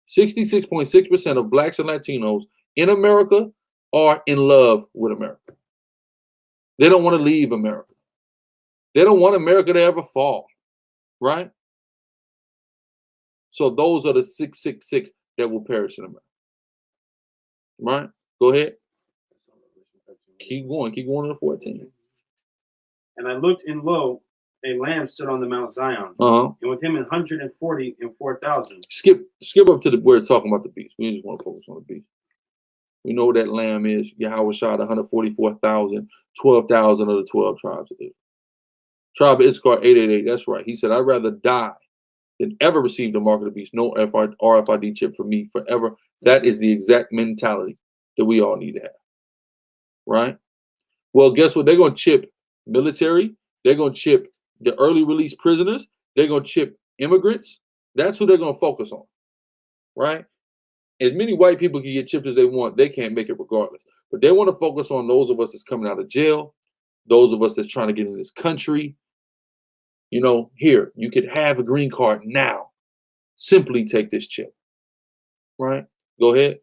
66.6% of blacks and Latinos in America are in love with America. They don't want to leave America. They don't want America to ever fall, right? So those are the 666 that will perish in America, right? Go ahead. Keep going to the 14. And I looked, and lo, a lamb stood on the Mount Zion, and with him 140 and 4,000. Skip up to where it's talking about the beast. We just want to focus on the beast. We know what that lamb is. Yahweh shot 144,000, 12,000 of the 12 tribes of Israel. Tribe of Issachar, 888. That's right. He said, I'd rather die than ever receive the mark of the beast. No RFID chip for me forever. That is the exact mentality that we all need to have. Right? Well, guess what? They're going to chip military. They're going to chip the early release prisoners. They're going to chip immigrants. That's who they're going to focus on. Right? As many white people can get chipped as they want, they can't make it regardless. But they want to focus on those of us that's coming out of jail, those of us that's trying to get in this country. You know, here, you could have a green card now. Simply take this chip. Right? Go ahead.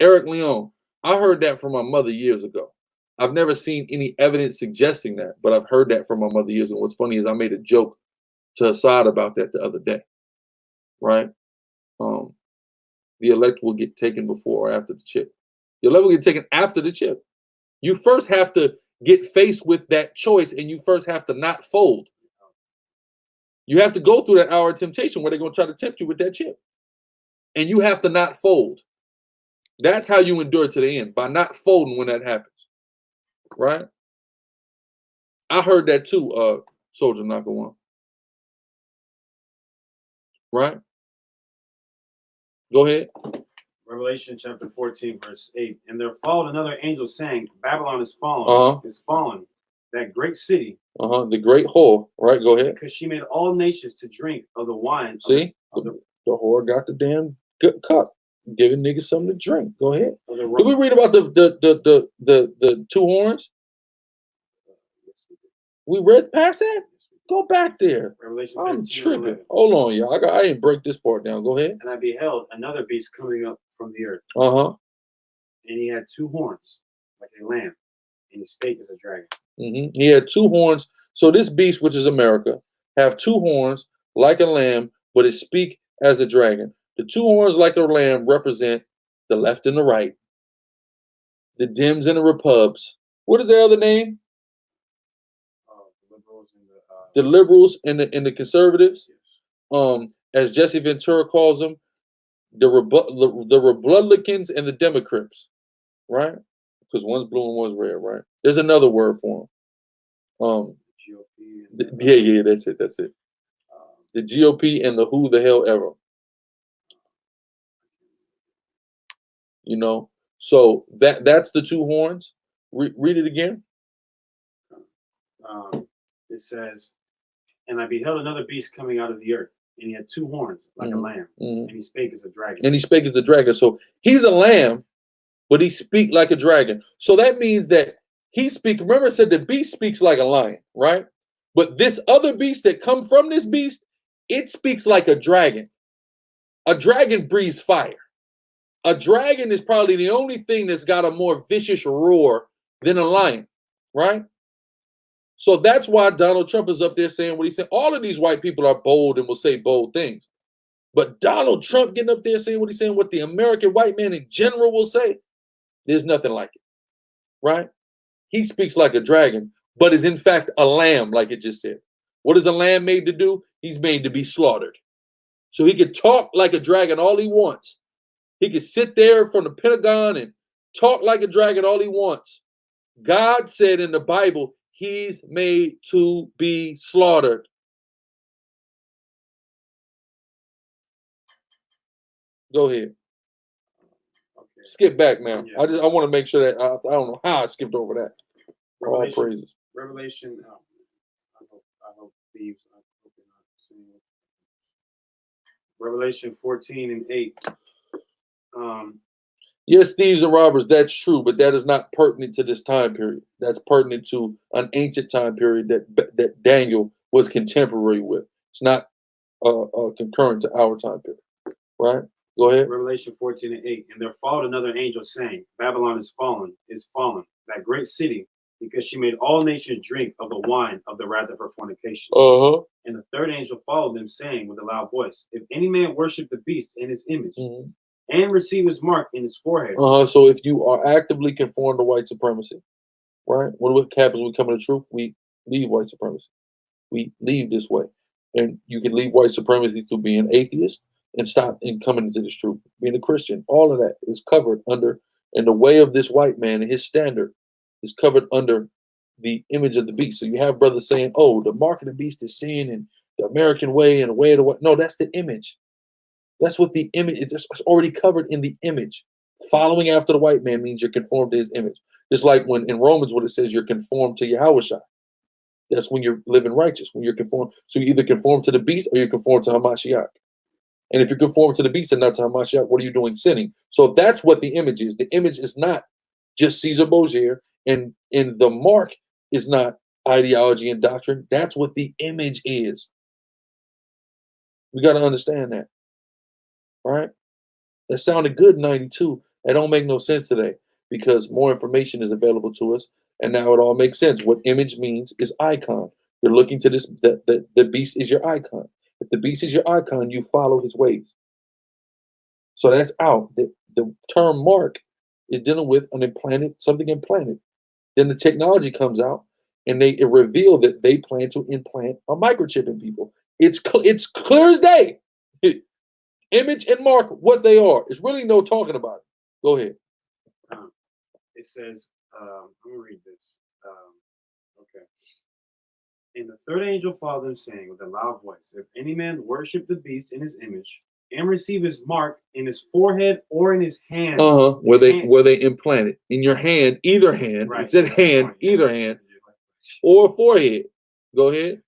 Eric Leon, I heard that from my mother years ago. I've never seen any evidence suggesting that, but I've heard that from my mother years ago. What's funny is I made a joke to Assad about that the other day. Right? The elect will get taken before or after the chip. The elect will get taken after the chip. You first have to get faced with that choice, and you first have to not fold. You have to go through that hour of temptation where they're going to try to tempt you with that chip. And you have to not fold. That's how you endure to the end, by not folding when that happens. Right? I heard that too, Soldier Knocker One. Right? Go ahead. Revelation chapter 14, verse 8. And there followed another angel saying, Babylon is fallen, that great city. The great whore. Right? Go ahead. Because she made all nations to drink of the wine. See? The whore got the damn good cup, giving niggas something to drink. Go ahead. Did we read about the two horns? We read past that? Go back there. Revelation I'm tripping. Hold on, y'all. I didn't break this part down. Go ahead. And I beheld another beast coming up from the earth. And he had two horns, like a lamb, and he spake as a dragon. He had two horns. So this beast, which is America, have two horns like a lamb, but it speak as a dragon. The two horns like a lamb represent the left and the right, the Dems and the Repubs. What is their other name? The liberals and the conservatives. As Jesse Ventura calls them, the Republicans and the Democrats, right? Because one's blue and one's red, right? There's another word for them. GOP. That's it. The GOP and the who the hell ever. You know, so that's the two horns. Read it again. It says, and I beheld another beast coming out of the earth, and he had two horns like a lamb, and he spake as a dragon. So he's a lamb, but he speak like a dragon. So that means that he speak. Remember, I said the beast speaks like a lion, right? But this other beast that come from this beast, it speaks like a dragon. A dragon breathes fire. A dragon is probably the only thing that's got a more vicious roar than a lion, right? So that's why Donald Trump is up there saying what he's saying. All of these white people are bold and will say bold things. But Donald Trump getting up there saying what he's saying, what the American white man in general will say, there's nothing like it, right? He speaks like a dragon, but is in fact a lamb, like it just said. What is a lamb made to do? He's made to be slaughtered. So he can talk like a dragon all he wants. He can sit there from the Pentagon and talk like a dragon all he wants. God said in the Bible, he's made to be slaughtered. Go ahead. Okay. Skip back now. Yeah. I want to make sure that I don't know how I skipped over that. All praises. Revelation. I hope thieves. Revelation 14 and 8. Yes, thieves and robbers, that's true, but that is not pertinent to this time period. That's pertinent to an ancient time period that Daniel was contemporary with. It's not concurrent to our time period, right? Go ahead. Revelation 14 and 8. And there followed another angel saying, Babylon is fallen, that great city, because she made all nations drink of the wine of the wrath of her fornication. And the third angel followed them, saying with a loud voice, if any man worship the beast in his image, and receive his mark in his forehead. So if you are actively conformed to white supremacy, right? What happens when we come to the truth? We leave white supremacy. We leave this way. And you can leave white supremacy through being atheist and stop and coming into this truth. Being a Christian, all of that is covered under, and the way of this white man and his standard is covered under the image of the beast. So you have brothers saying, oh, the mark of the beast is sin and the American way and the way of the way. No, that's the image. That's what the image is. It's already covered in the image. Following after the white man means you're conformed to his image. Just like when in Romans, what it says, you're conformed to Yahushua. That's when you're living righteous, when you're conformed. So you either conform to the beast or you conform to Hamashiach. And if you conform to the beast and not to Hamashiach, what are you doing? Sinning. So that's what the image is. The image is not just Caesar Borgia, and the mark is not ideology and doctrine. That's what the image is. We got to understand that. Right? That sounded good in 92. That don't make no sense today because more information is available to us. And now it all makes sense. What image means is icon. You're looking to this, the beast is your icon. If the beast is your icon, you follow his ways. So that's out. The term mark is dealing with an implanted, something implanted. Then the technology comes out and it revealed that they plan to implant a microchip in people. It's clear as day. Image and mark, what they are. It's really no talking about it. Go ahead. It says, I'm gonna read this. Okay. And the third angel followed them, saying with a loud voice, "If any man worship the beast in his image and receive his mark in his forehead or in his hand, Where they implant it in your hand, either hand. Right. It said hand, point, either hand, or forehead. Go ahead.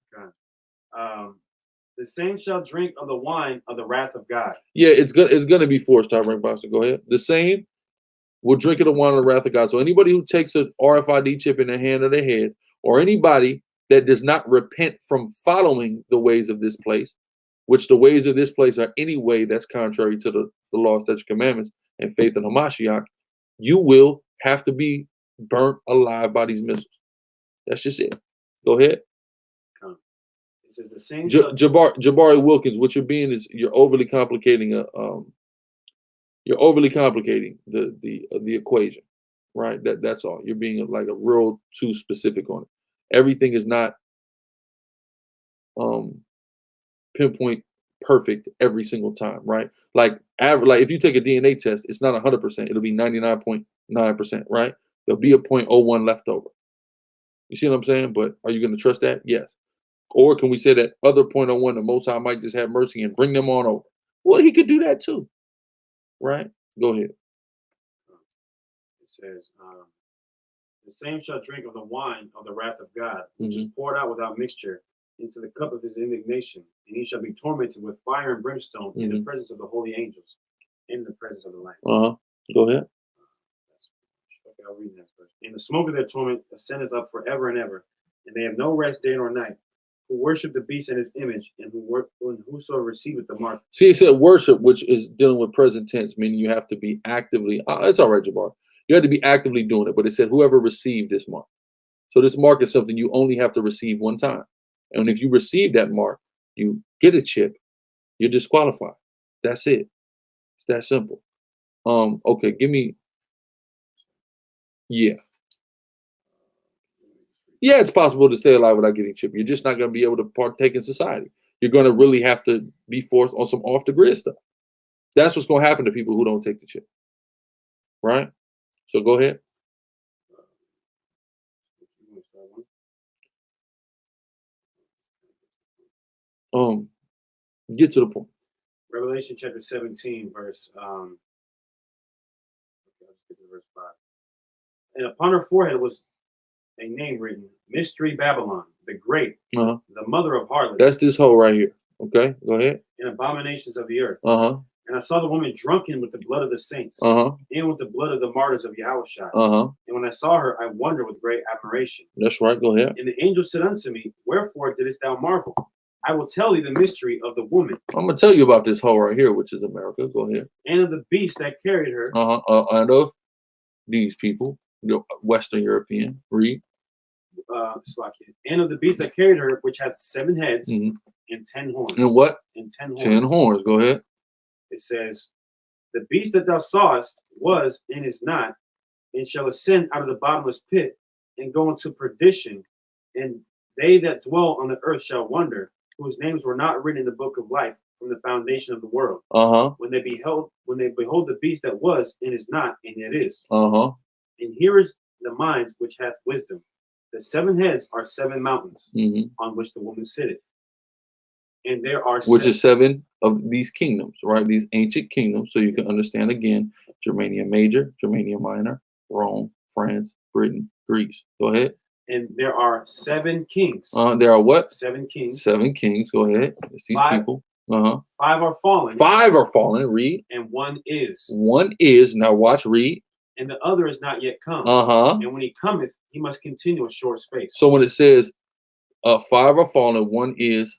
The same shall drink of the wine of the wrath of God." Yeah, it's gonna be forced. Rank Boxer. Go ahead. The same will drink of the wine of the wrath of God. So anybody who takes a RFID chip in their hand or their head, or anybody that does not repent from following the ways of this place, which the ways of this place are any way that's contrary to the law, statutes, commandments, and faith in Hamashiach, you will have to be burnt alive by these missiles. That's just it. Go ahead. It says the same. Jabari Wilkins, what you're being is you're overly complicating the equation, right? That's all. You're being like a real too specific on it. Everything is not pinpoint perfect every single time, right? Like if you take a DNA test, it's not 100%. It'll be 99.9%, right? There'll be a 0.01 left over. You see what I'm saying? But are you going to trust that? Yes. Or can we say that other 0.01, the Most High might just have mercy and bring them on over? Well, he could do that too, right? Go ahead. It says, the same shall drink of the wine of the wrath of God, which is poured out without mixture into the cup of his indignation, and he shall be tormented with fire and brimstone in the presence of the holy angels, in the presence of the Lamb. Go ahead. Okay, I'll read the next verse. And the smoke of their torment ascendeth up forever and ever, and they have no rest day nor night, who worship the beast and his image, and whoso receiveth the mark. See, it said worship, which is dealing with present tense, meaning you have to be actively. It's all right, Jabbar. You have to be actively doing it, but it said whoever received this mark. So this mark is something you only have to receive one time, and if you receive that mark, you get a chip, you're disqualified. That's it. It's that simple. Okay, give me. Yeah. Yeah, it's possible to stay alive without getting chipped. You're just not going to be able to partake in society. You're going to really have to be forced on some off the grid stuff. That's what's going to happen to people who don't take the chip. Right? So go ahead. Get to the point. Revelation chapter 17, verse let's get to verse 5. And upon her forehead was a name written, Mystery Babylon, the Great, the mother of harlots. That's this hole right here. Okay, go ahead. And abominations of the earth. And I saw the woman drunken with the blood of the saints, and with the blood of the martyrs of Yahushua. And when I saw her, I wondered with great admiration. That's right, go ahead. And the angel said unto me, Wherefore didst thou marvel? I will tell thee the mystery of the woman. I'm going to tell you about this hole right here, which is America. Go ahead. And of the beast that carried her. And of these people, Western European. Read. And of the beast that carried her, which had 7 heads and 10 horns. And what? And 10 horns. 10 horns. Go ahead. It says, the beast that thou sawest was and is not, and shall ascend out of the bottomless pit and go into perdition. And they that dwell on the earth shall wonder, whose names were not written in the book of life from the foundation of the world. When they behold the beast that was and is not, and yet is. And here is the mind which hath wisdom. The 7 heads are 7 mountains on which the woman sitteth. And there are which is 7 of these kingdoms, right? These ancient kingdoms. So you can understand again, Germania Major, Germania Minor, Rome, France, Britain, Greece. Go ahead. And there are 7 kings. There are what? 7 kings. 7 kings. Go ahead. It's these people. 5 are fallen. 5 are fallen. Read. And 1 is. 1 is. Now watch. Read. And the other is not yet come. And when he cometh, he must continue a short space. So when it says 5 are fallen, 1 is,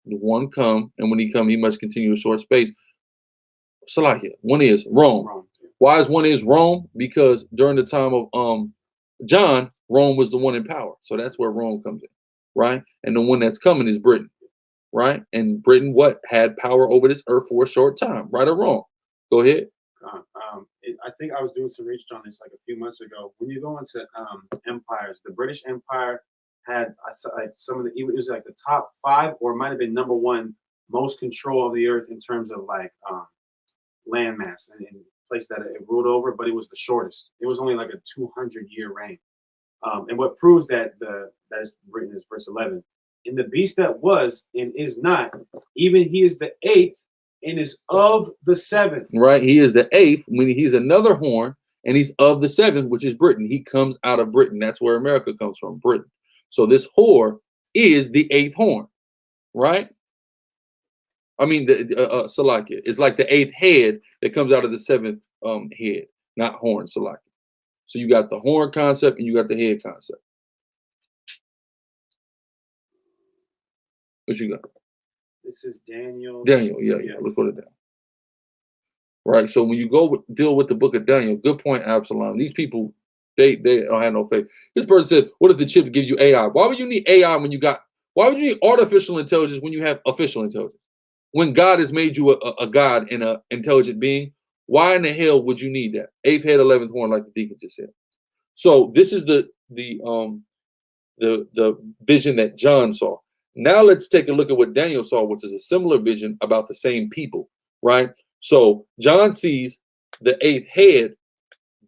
1 come, and when he come, he must continue a short space. Salakia. 1 is Rome. Why is 1 is Rome? Because during the time of John, Rome was the one in power. So that's where Rome comes in, right? And the one that's coming is Britain, right? And Britain, what? Had power over this earth for a short time, right or wrong? Go ahead. I think I was doing some research on this like a few months ago. When you go into empires, the British Empire had some of it was like the top 5, or it might have been #1 most control of the earth in terms of like landmass and place that it ruled over, but it was the shortest. It was only like a 200-year reign. And what proves that that is written is verse 11. In the beast that was and is not, even he is the eighth and is of the seventh. Right? He is the eighth, meaning he's another horn, and he's of the seventh, which is Britain. He comes out of Britain. That's where America comes from, Britain. So this whore is the eighth horn, right? I mean, the Salakia. It's like the eighth head that comes out of the seventh head, not horn, Salakia. So you got the horn concept and you got the head concept. What you got? This is Daniel. Daniel, yeah. Let's go to Daniel. Right. So when you go deal with the book of Daniel, good point, Absalom. These people, they don't have no faith. This person said, "What if the chip gives you AI? Why would you need AI when you got? Why would you need artificial intelligence when you have official intelligence? When God has made you a God and an intelligent being, why in the hell would you need that? Eighth head, 11th horn, like the deacon just said. So this is the vision that John saw. Now let's take a look at what Daniel saw, which is a similar vision about the same people, right? So John sees the eighth head,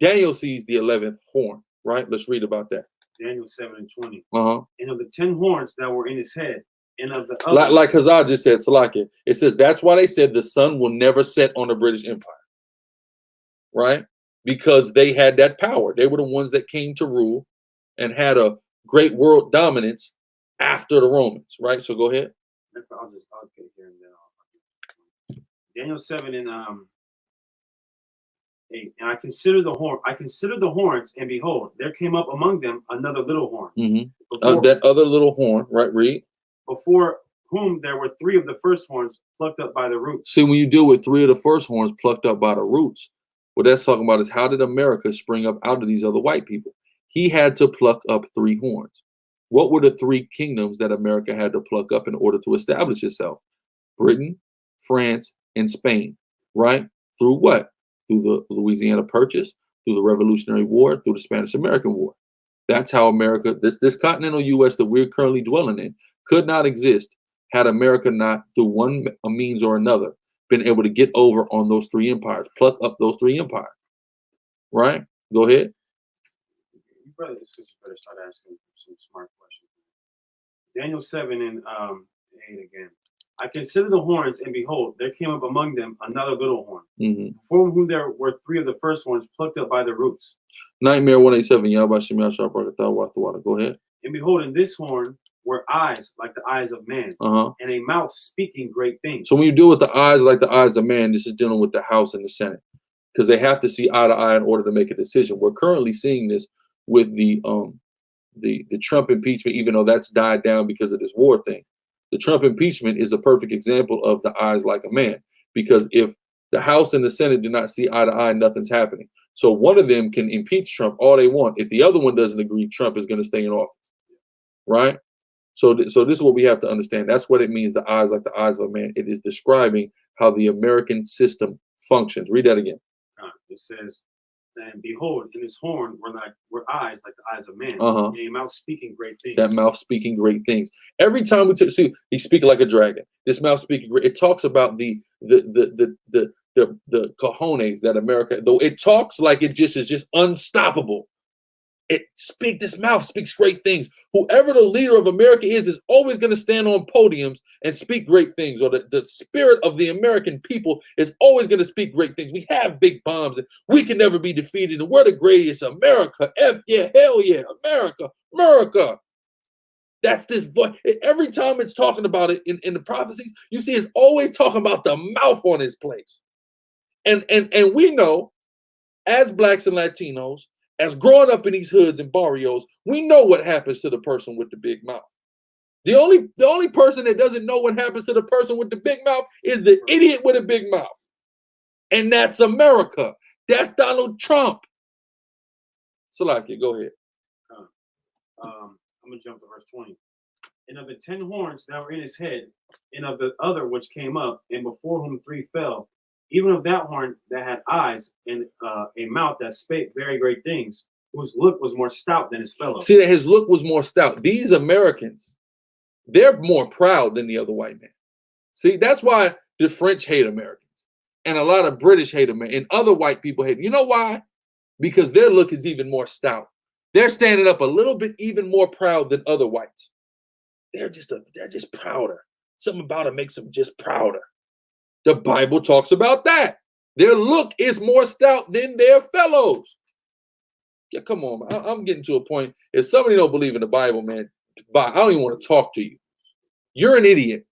Daniel sees the 11th horn, right? Let's read about that. Daniel 7:20. Uh-huh. And of the 10 horns that were in his head, and of the other, like Hazard just said, Salakia, it says that's why they said the sun will never set on the British Empire, right? Because they had that power. They were the ones that came to rule and had a great world dominance after the Romans, right? So go ahead. I'll get here and then Daniel 7 and 8. And I considered the horns, and behold, there came up among them another little horn. Mm-hmm. That other little horn, right? Read. Before whom there were 3 of the first horns plucked up by the roots. See, when you deal with 3 of the first horns plucked up by the roots, what that's talking about is how did America spring up out of these other white people? He had to pluck up 3 horns. What were the 3 kingdoms that America had to pluck up in order to establish itself? Britain, France, and Spain, right? Through what? Through the Louisiana Purchase, through the Revolutionary War, through the Spanish-American War. That's how America, this continental U.S. that we're currently dwelling in, could not exist had America not, through one means or another, been able to get over on those 3 empires, pluck up those 3 empires. Right? Go ahead. You better start asking some smart questions. Daniel 7 and 8 again. I considered the horns, and behold, there came up among them another little horn, before whom there were 3 of the first horns plucked up by the roots. Nightmare 187. Go ahead. And behold, in this horn were eyes like the eyes of man, and a mouth speaking great things. So when you deal with the eyes like the eyes of man, this is dealing with the House and the Senate, because they have to see eye to eye in order to make a decision. We're currently seeing this with the Trump impeachment, even though that's died down because of this war thing. The Trump impeachment is a perfect example of the eyes like a man, because if the House and the Senate do not see eye to eye, nothing's happening. So one of them can impeach Trump all they want. If the other one doesn't agree, Trump is going to stay in office, right? So this is what we have to understand. That's what it means, the eyes like the eyes of a man. It is describing how the American system functions. Read that again. It says, and behold, in his horn were eyes like the eyes of man, and a mouth speaking great things. That mouth speaking great things. Every time we see, he's speaking like a dragon. This mouth speaking great. It talks about the cojones that America, though it talks like it just is just unstoppable. This mouth speaks great things. Whoever the leader of America is always going to stand on podiums and speak great things, or the spirit of the American people is always going to speak great things. We have big bombs and we can never be defeated. And we're the greatest. America, F yeah, hell yeah, America, America. That's this voice. Every time it's talking about it in the prophecies, you see it's always talking about the mouth on his place. And we know, as blacks and Latinos, as growing up in these hoods and barrios, we know what happens to the person with the big mouth. The only person that doesn't know what happens to the person with the big mouth is the idiot with a big mouth. And that's America. That's Donald Trump. Salakia, go ahead. I'm going to jump to verse 20. And of the 10 horns that were in his head, and of the other which came up, and before whom 3 fell, even of that horn that had eyes and a mouth that spake very great things, whose look was more stout than his fellow. See that his look was more stout. These Americans, they're more proud than the other white man. See, that's why the French hate Americans. And a lot of British hate him, and other white people hate him. You know why? Because their look is even more stout. They're standing up a little bit even more proud than other whites. They're just prouder. Something about it makes them just prouder. The Bible talks about that. Their look is more stout than their fellows. Yeah, come on, man. I'm getting to a point. If somebody don't believe in the Bible, man, bye. I don't even want to talk to you. You're an idiot.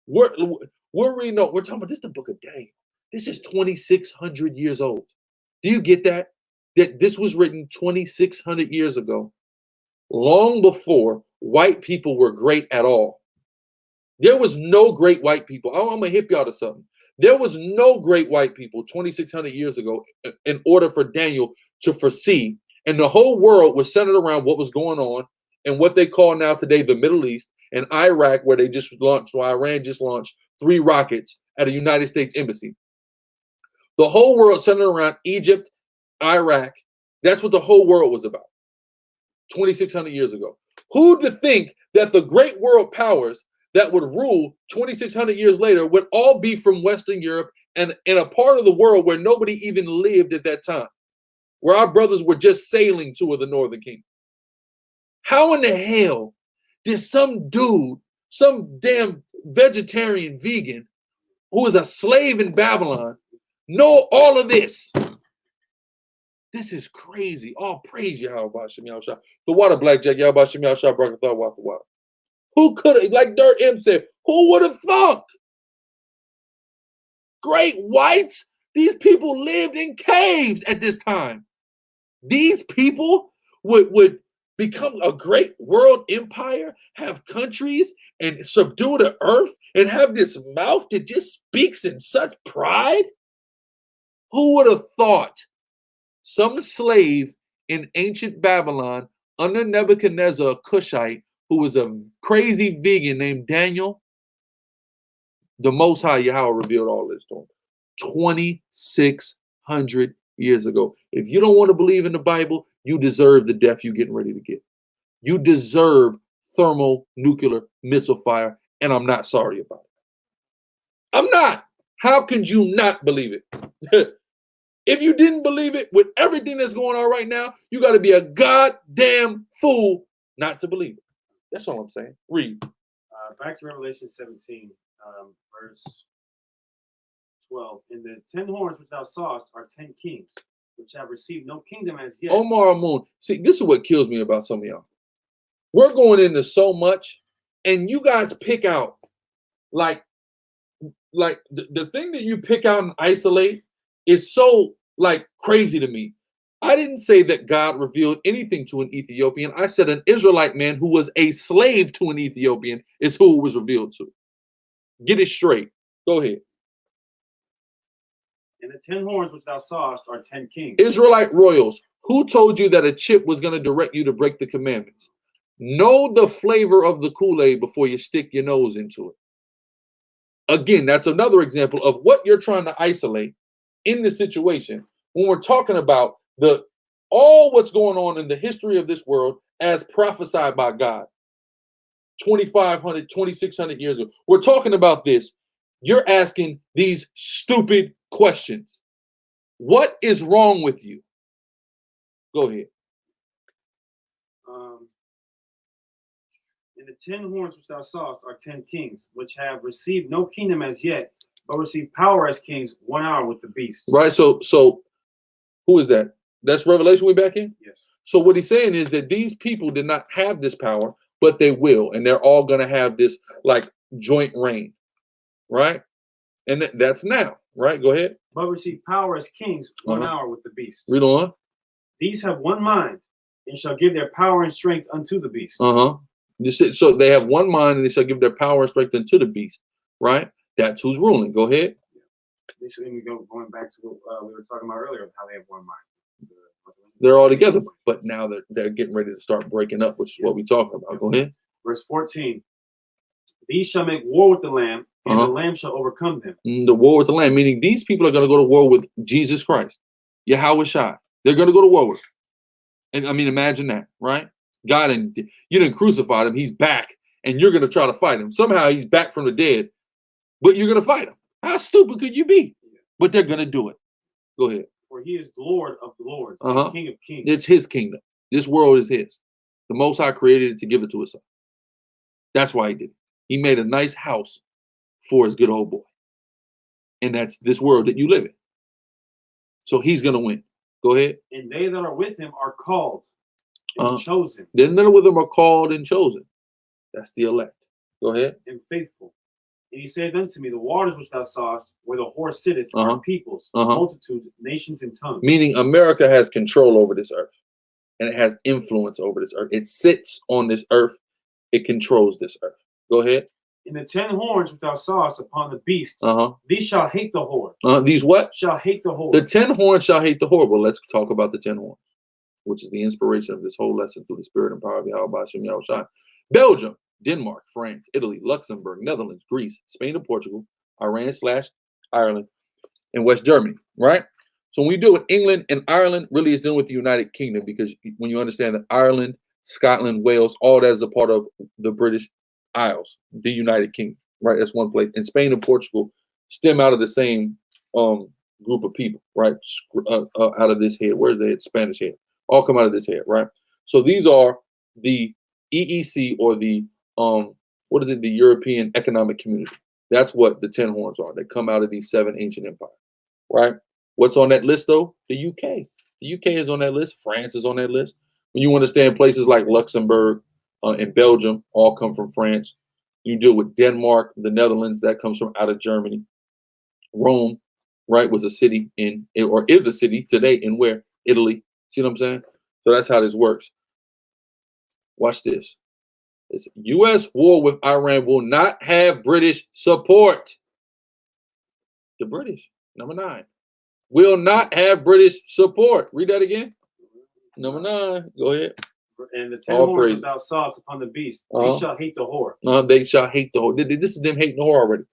we're reading. No, we're talking about this. Is the book of Daniel. This is 2,600 years old. Do you get that? That this was written 2,600 years ago, long before white people were great at all. There was no great white people. I'm gonna hip y'all to something. There was no great white people 2,600 years ago in order for Daniel to foresee. And the whole world was centered around what was going on in what they call now today the Middle East and Iraq, where they just launched, or Iran just launched 3 rockets at a United States embassy. The whole world centered around Egypt, Iraq. That's what the whole world was about 2,600 years ago. Who'd to think that the great world powers that would rule 2,600 years later would all be from Western Europe and in a part of the world where nobody even lived at that time, where our brothers were just sailing to the Northern Kingdom? How in the hell did some dude, some damn vegetarian vegan who was a slave in Babylon, know all of this? This is crazy. All praise Yahweh Shem Yahushua. The water blackjack, Yahweh Shem Yahushua, Brakatah, Wata Wata. Who could have, like Dirt M said, who would have thought? Great whites? These people lived in caves at this time. These people would become a great world empire, have countries, and subdue the earth, and have this mouth that just speaks in such pride? Who would have thought some slave in ancient Babylon under Nebuchadnezzar, a Cushite, who was a crazy vegan named Daniel, the Most High Yahweh revealed all this to him 2,600 years ago. If you don't want to believe in the Bible, you deserve the death you're getting ready to get. You deserve thermonuclear missile fire, and I'm not sorry about it. I'm not. How can you not believe it? If you didn't believe it with everything that's going on right now, you got to be a goddamn fool not to believe it. That's all I'm saying. Read. Back to Revelation 17, verse 12. And the 10 horns which thou sawest are 10 kings, which have received no kingdom as yet. Omar Moon. See, this is what kills me about some of y'all. We're going into so much, and you guys pick out like the thing that you pick out and isolate is so like crazy to me. I didn't say that God revealed anything to an Ethiopian. I said an Israelite man who was a slave to an Ethiopian is who it was revealed to. Get it straight. Go ahead. And the 10 horns which thou sawest are 10 kings. Israelite royals, who told you that a chip was going to direct you to break the commandments? Know the flavor of the Kool-Aid before you stick your nose into it. Again, that's another example of what you're trying to isolate in this situation when we're talking about all what's going on in the history of this world as prophesied by God 2,500, 2,600 years ago. We're talking about this. You're asking these stupid questions. What is wrong with you? Go ahead. And the 10 horns which thou sawest are 10 kings, which have received no kingdom as yet, but receive power as kings 1 hour with the beast. Right. So who is that? That's Revelation we back in? Yes. So what he's saying is that these people did not have this power, but they will, and they're all going to have this like joint reign, right? And that's now, right? Go ahead. But receive power as kings 1 hour with the beast. Read on. These have one mind, and shall give their power and strength unto the beast. So they have one mind, and they shall give their power and strength unto the beast, right? That's who's ruling. Go ahead. Basically, going back to what we were talking about earlier, how they have one mind. They're all together, but now they're getting ready to start breaking up, which is what we're talking about. Go ahead. Verse 14. These shall make war with the Lamb, and the Lamb shall overcome them. The war with the Lamb, meaning these people are going to go to war with Jesus Christ, Yahweh Shai. They're going to go to war with him. And I mean, imagine that, right? God, and you didn't crucify him. He's back, and you're going to try to fight him. Somehow he's back from the dead, but you're going to fight him. How stupid could you be? But they're gonna do it. Go ahead. For he is Lord of the lords Uh-huh. and King of kings. It's his kingdom. This world is his. The Most High created it to give it to his son. That's why he did it. He made a nice house for his good old boy. And that's this world that you live in. So he's gonna win. Go ahead. And they that are with him are called and chosen. Then none of them are called and chosen. That's the elect. Go ahead. And faithful. And he said unto me, the waters which thou sawest, where the horse sitteth, are peoples, multitudes, nations, and tongues. Meaning America has control over this earth. And it has influence over this earth. It sits on this earth. It controls this earth. Go ahead. And the 10 horns which thou sawest upon the beast, these shall hate the whore. These what? Shall hate the whore. The 10 horns shall hate the whore. Well, let's talk about the 10 horns, which is the inspiration of this whole lesson through the spirit and power of Yahweh Hashem Yahushua. Belgium, Denmark, France, Italy, Luxembourg, Netherlands, Greece, Spain and Portugal, Iran/Ireland, and West Germany, right? So when we deal with England and Ireland, really it's dealing with the United Kingdom, because when you understand that Ireland, Scotland, Wales, all that is a part of the British Isles, the United Kingdom, right? That's one place. And Spain and Portugal stem out of the same group of people, right? Out of this head. Where's the head? Spanish head. All come out of this head, right? So these are the EEC, or the what is it? The European Economic Community. That's what the 10 horns are. They come out of these 7 ancient empires, right? What's on that list though? The UK. The UK is on that list. France is on that list. When you understand places like Luxembourg and Belgium, all come from France. You deal with Denmark, the Netherlands, that comes from out of Germany. Rome, right, was a city in, or is a city today in where? Italy. See what I'm saying? So that's how this works. Watch this. This U.S. war with Iran will not have British support. The British, number 9, will not have British support. Read that again. Number 9. Go ahead. And the 10 horns which thou sawest upon the beast, they shall hate the whore. They shall hate the whore. This is them hating the whore already.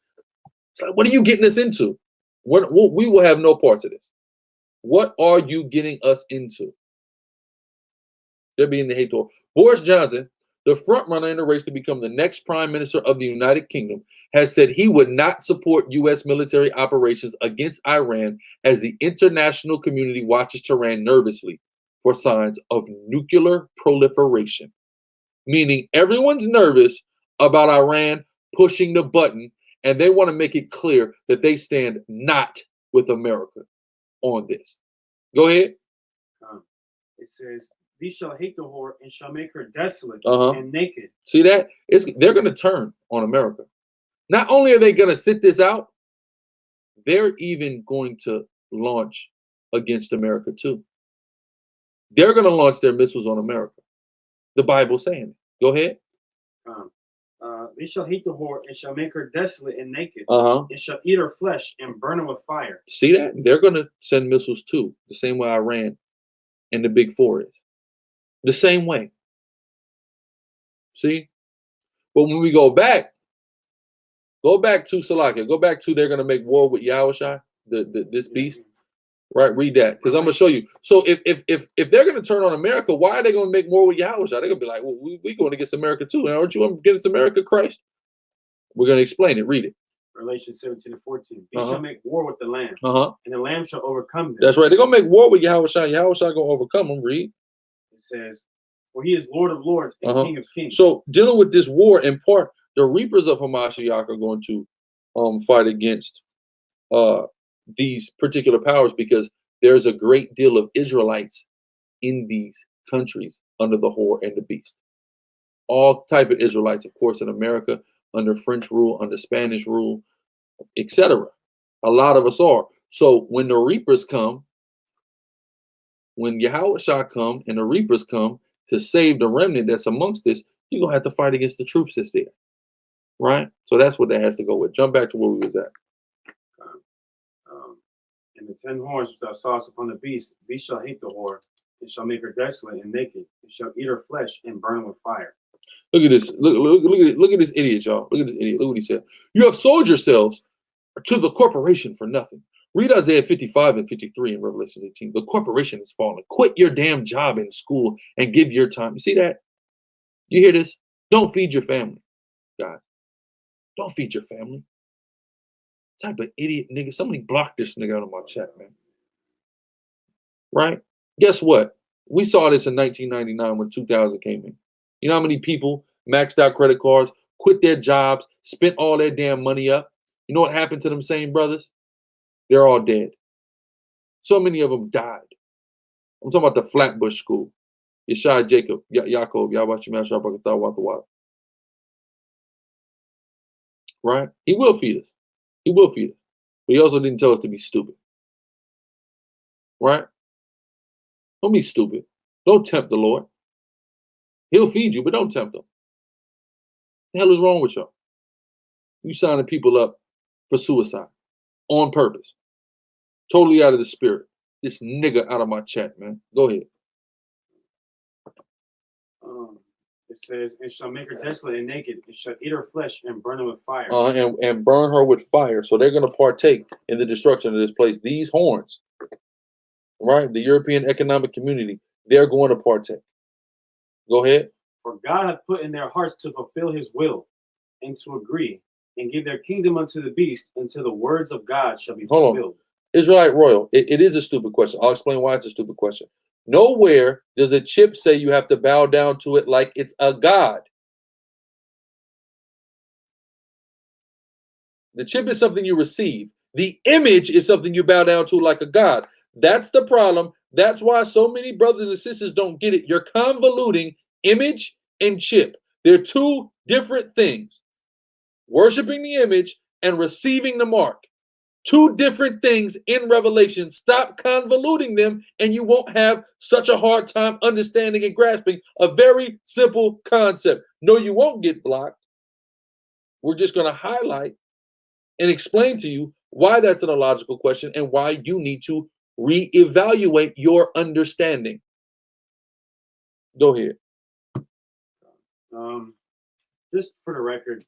It's like, what are you getting us into? We will have no parts of this. What are you getting us into? They're being the hate the whore. Boris Johnson, the front runner in the race to become the next prime minister of the United Kingdom, has said he would not support U.S. military operations against Iran as the international community watches Tehran nervously for signs of nuclear proliferation. Meaning everyone's nervous about Iran pushing the button, and they want to make it clear that they stand not with America on this. Go ahead. It says, these shall hate the whore and shall make her desolate and naked. See that? They're going to turn on America. Not only are they going to sit this out, they're even going to launch against America too. They're going to launch their missiles on America. The Bible's saying it. Go ahead. They shall hate the whore and shall make her desolate and naked. And shall eat her flesh and burn her with fire. See that? They're going to send missiles too, the same way Iran and the Big Four is. The same way. See? But when we go back to Salakia, go back to they're going to make war with Yahushua, this beast. Right, read that, because I'm gonna show you. So if they're gonna turn on America, why are they gonna make war with Yahushua? They're gonna be like, well, we going against America too. And aren't you against America, Christ? We're gonna explain it. Read it. Revelation 17 and 14. They shall make war with the Lamb, and the Lamb shall overcome them. That's right. They're gonna make war with Yahushua. Yahushua gonna overcome them. Read. It says, for he is Lord of lords and King of kings. So dealing with this war, in part, the reapers of Hamashiach are going to fight against these particular powers, because there's a great deal of Israelites in these countries under the whore and the beast. All type of Israelites, of course, in America, under French rule, under Spanish rule, etc. A lot of us are. So when the reapers come, when Yahushua come and the reapers come to save the remnant that's amongst this, you're going to have to fight against the troops that's there. Right? So that's what that has to go with. Jump back to where we was at. And the 10 horns which thou sawest upon the beast, these shall hate the whore, and shall make her desolate and naked, and shall eat her flesh and burn her with fire. Look at this. Look at this idiot, y'all. Look at this idiot. Look what he said. You have sold yourselves to the corporation for nothing. Read Isaiah 55 and 53 in Revelation 18. The corporation is fallen. Quit your damn job in school and give your time. You see that? You hear this? Don't feed your family, God. Don't feed your family. Type of idiot nigga. Somebody block this nigga out of my chat, man. Right? Guess what? We saw this in 1999 when 2000 came in. You know how many people maxed out credit cards, quit their jobs, spent all their damn money up? You know what happened to them same brothers? They're all dead. So many of them died. I'm talking about the Flatbush School. Yeshai Jacob, Yaakov, Yahweh Shemashah, Bakatah, right? He will feed us. He will feed us. But he also didn't tell us to be stupid. Right? Don't be stupid. Don't tempt the Lord. He'll feed you, but don't tempt him. The hell is wrong with y'all? You signing people up for suicide on purpose. Totally out of the spirit. This nigga out of my chat, man. Go ahead. It says, and shall make her desolate and naked, and shall eat her flesh and burn her with fire. And burn her with fire. So they're going to partake in the destruction of this place. These horns, right? The European Economic Community, they're going to partake. Go ahead. For God hath put in their hearts to fulfill his will, and to agree, and give their kingdom unto the beast, until the words of God shall be fulfilled. Hold on. Israelite Royal, it is a stupid question. I'll explain why it's a stupid question. Nowhere does a chip say you have to bow down to it like it's a god. The chip is something you receive. The image is something you bow down to like a god. That's the problem. That's why so many brothers and sisters don't get it. You're convoluting image and chip. They're two different things. Worshiping the image and receiving the mark. Two different things in Revelation. Stop convoluting them, and you won't have such a hard time understanding and grasping a very simple concept. No, you won't get blocked. We're just going to highlight and explain to you why that's an illogical question and why you need to reevaluate your understanding. Go ahead. Just for the record,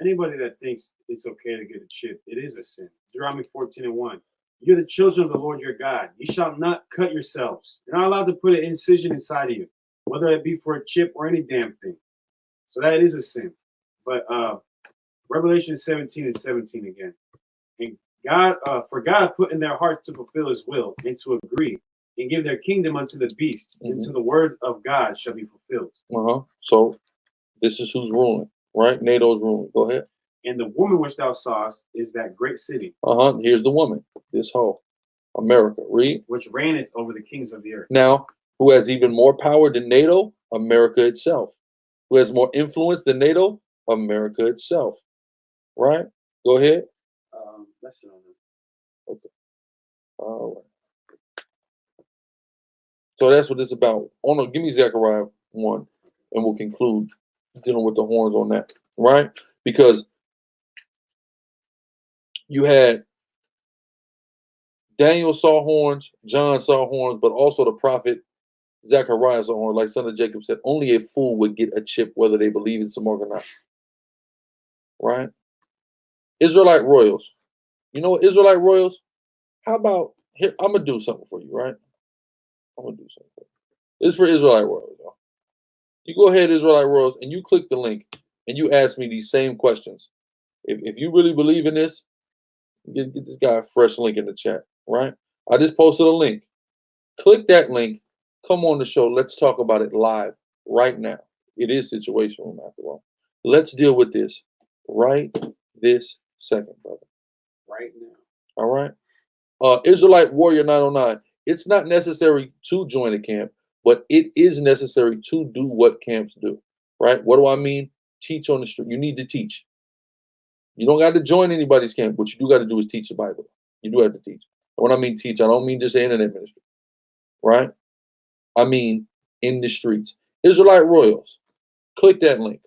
anybody that thinks it's okay to get a chip, it is a sin. Deuteronomy 14:1. You're the children of the Lord your God. You shall not cut yourselves. You're not allowed to put an incision inside of you, whether it be for a chip or any damn thing. So that is a sin. But Revelation 17:17 again. And God, for God put in their hearts to fulfill his will and to agree and give their kingdom unto the beast, until the word of God shall be fulfilled. So this is who's ruling, right? NATO's ruling. Go ahead. And the woman which thou sawest is that great city. Here's the woman, this whole America. Read. Which reigneth over the kings of the earth. Now, who has even more power than NATO? America itself. Who has more influence than NATO? America itself. Right? Go ahead. That's it on that. Okay. All right. So that's what this is about. Oh no, give me Zechariah 1, and we'll conclude dealing with the horns on that. Right? Because you had Daniel saw horns, John saw horns, but also the prophet Zechariah saw horns. Like son of Jacob said, only a fool would get a chip whether they believe in some or not. Right? Israelite royals. You know what, Israelite royals? How about here? I'm gonna do something for you, right? I'm gonna do something for you. This is for Israelite royals, y'all. You go ahead, Israelite royals, and you click the link and you ask me these same questions. If you really believe in this, get this guy a fresh link in the chat, right? I just posted a link. Click that link. Come on the show. Let's talk about it live right now. It is situational after all. Let's deal with this right this second, brother. right now. All right. Israelite Warrior 909. It's not necessary to join a camp, but it is necessary to do what camps do. Right? What do I mean? Teach on the street. You need to teach. You don't got to join anybody's camp. What you do got to do is teach the Bible. You do have to teach. And when I mean teach, I don't mean just the internet ministry. Right? I mean in the streets. Israelite Royals. Click that link.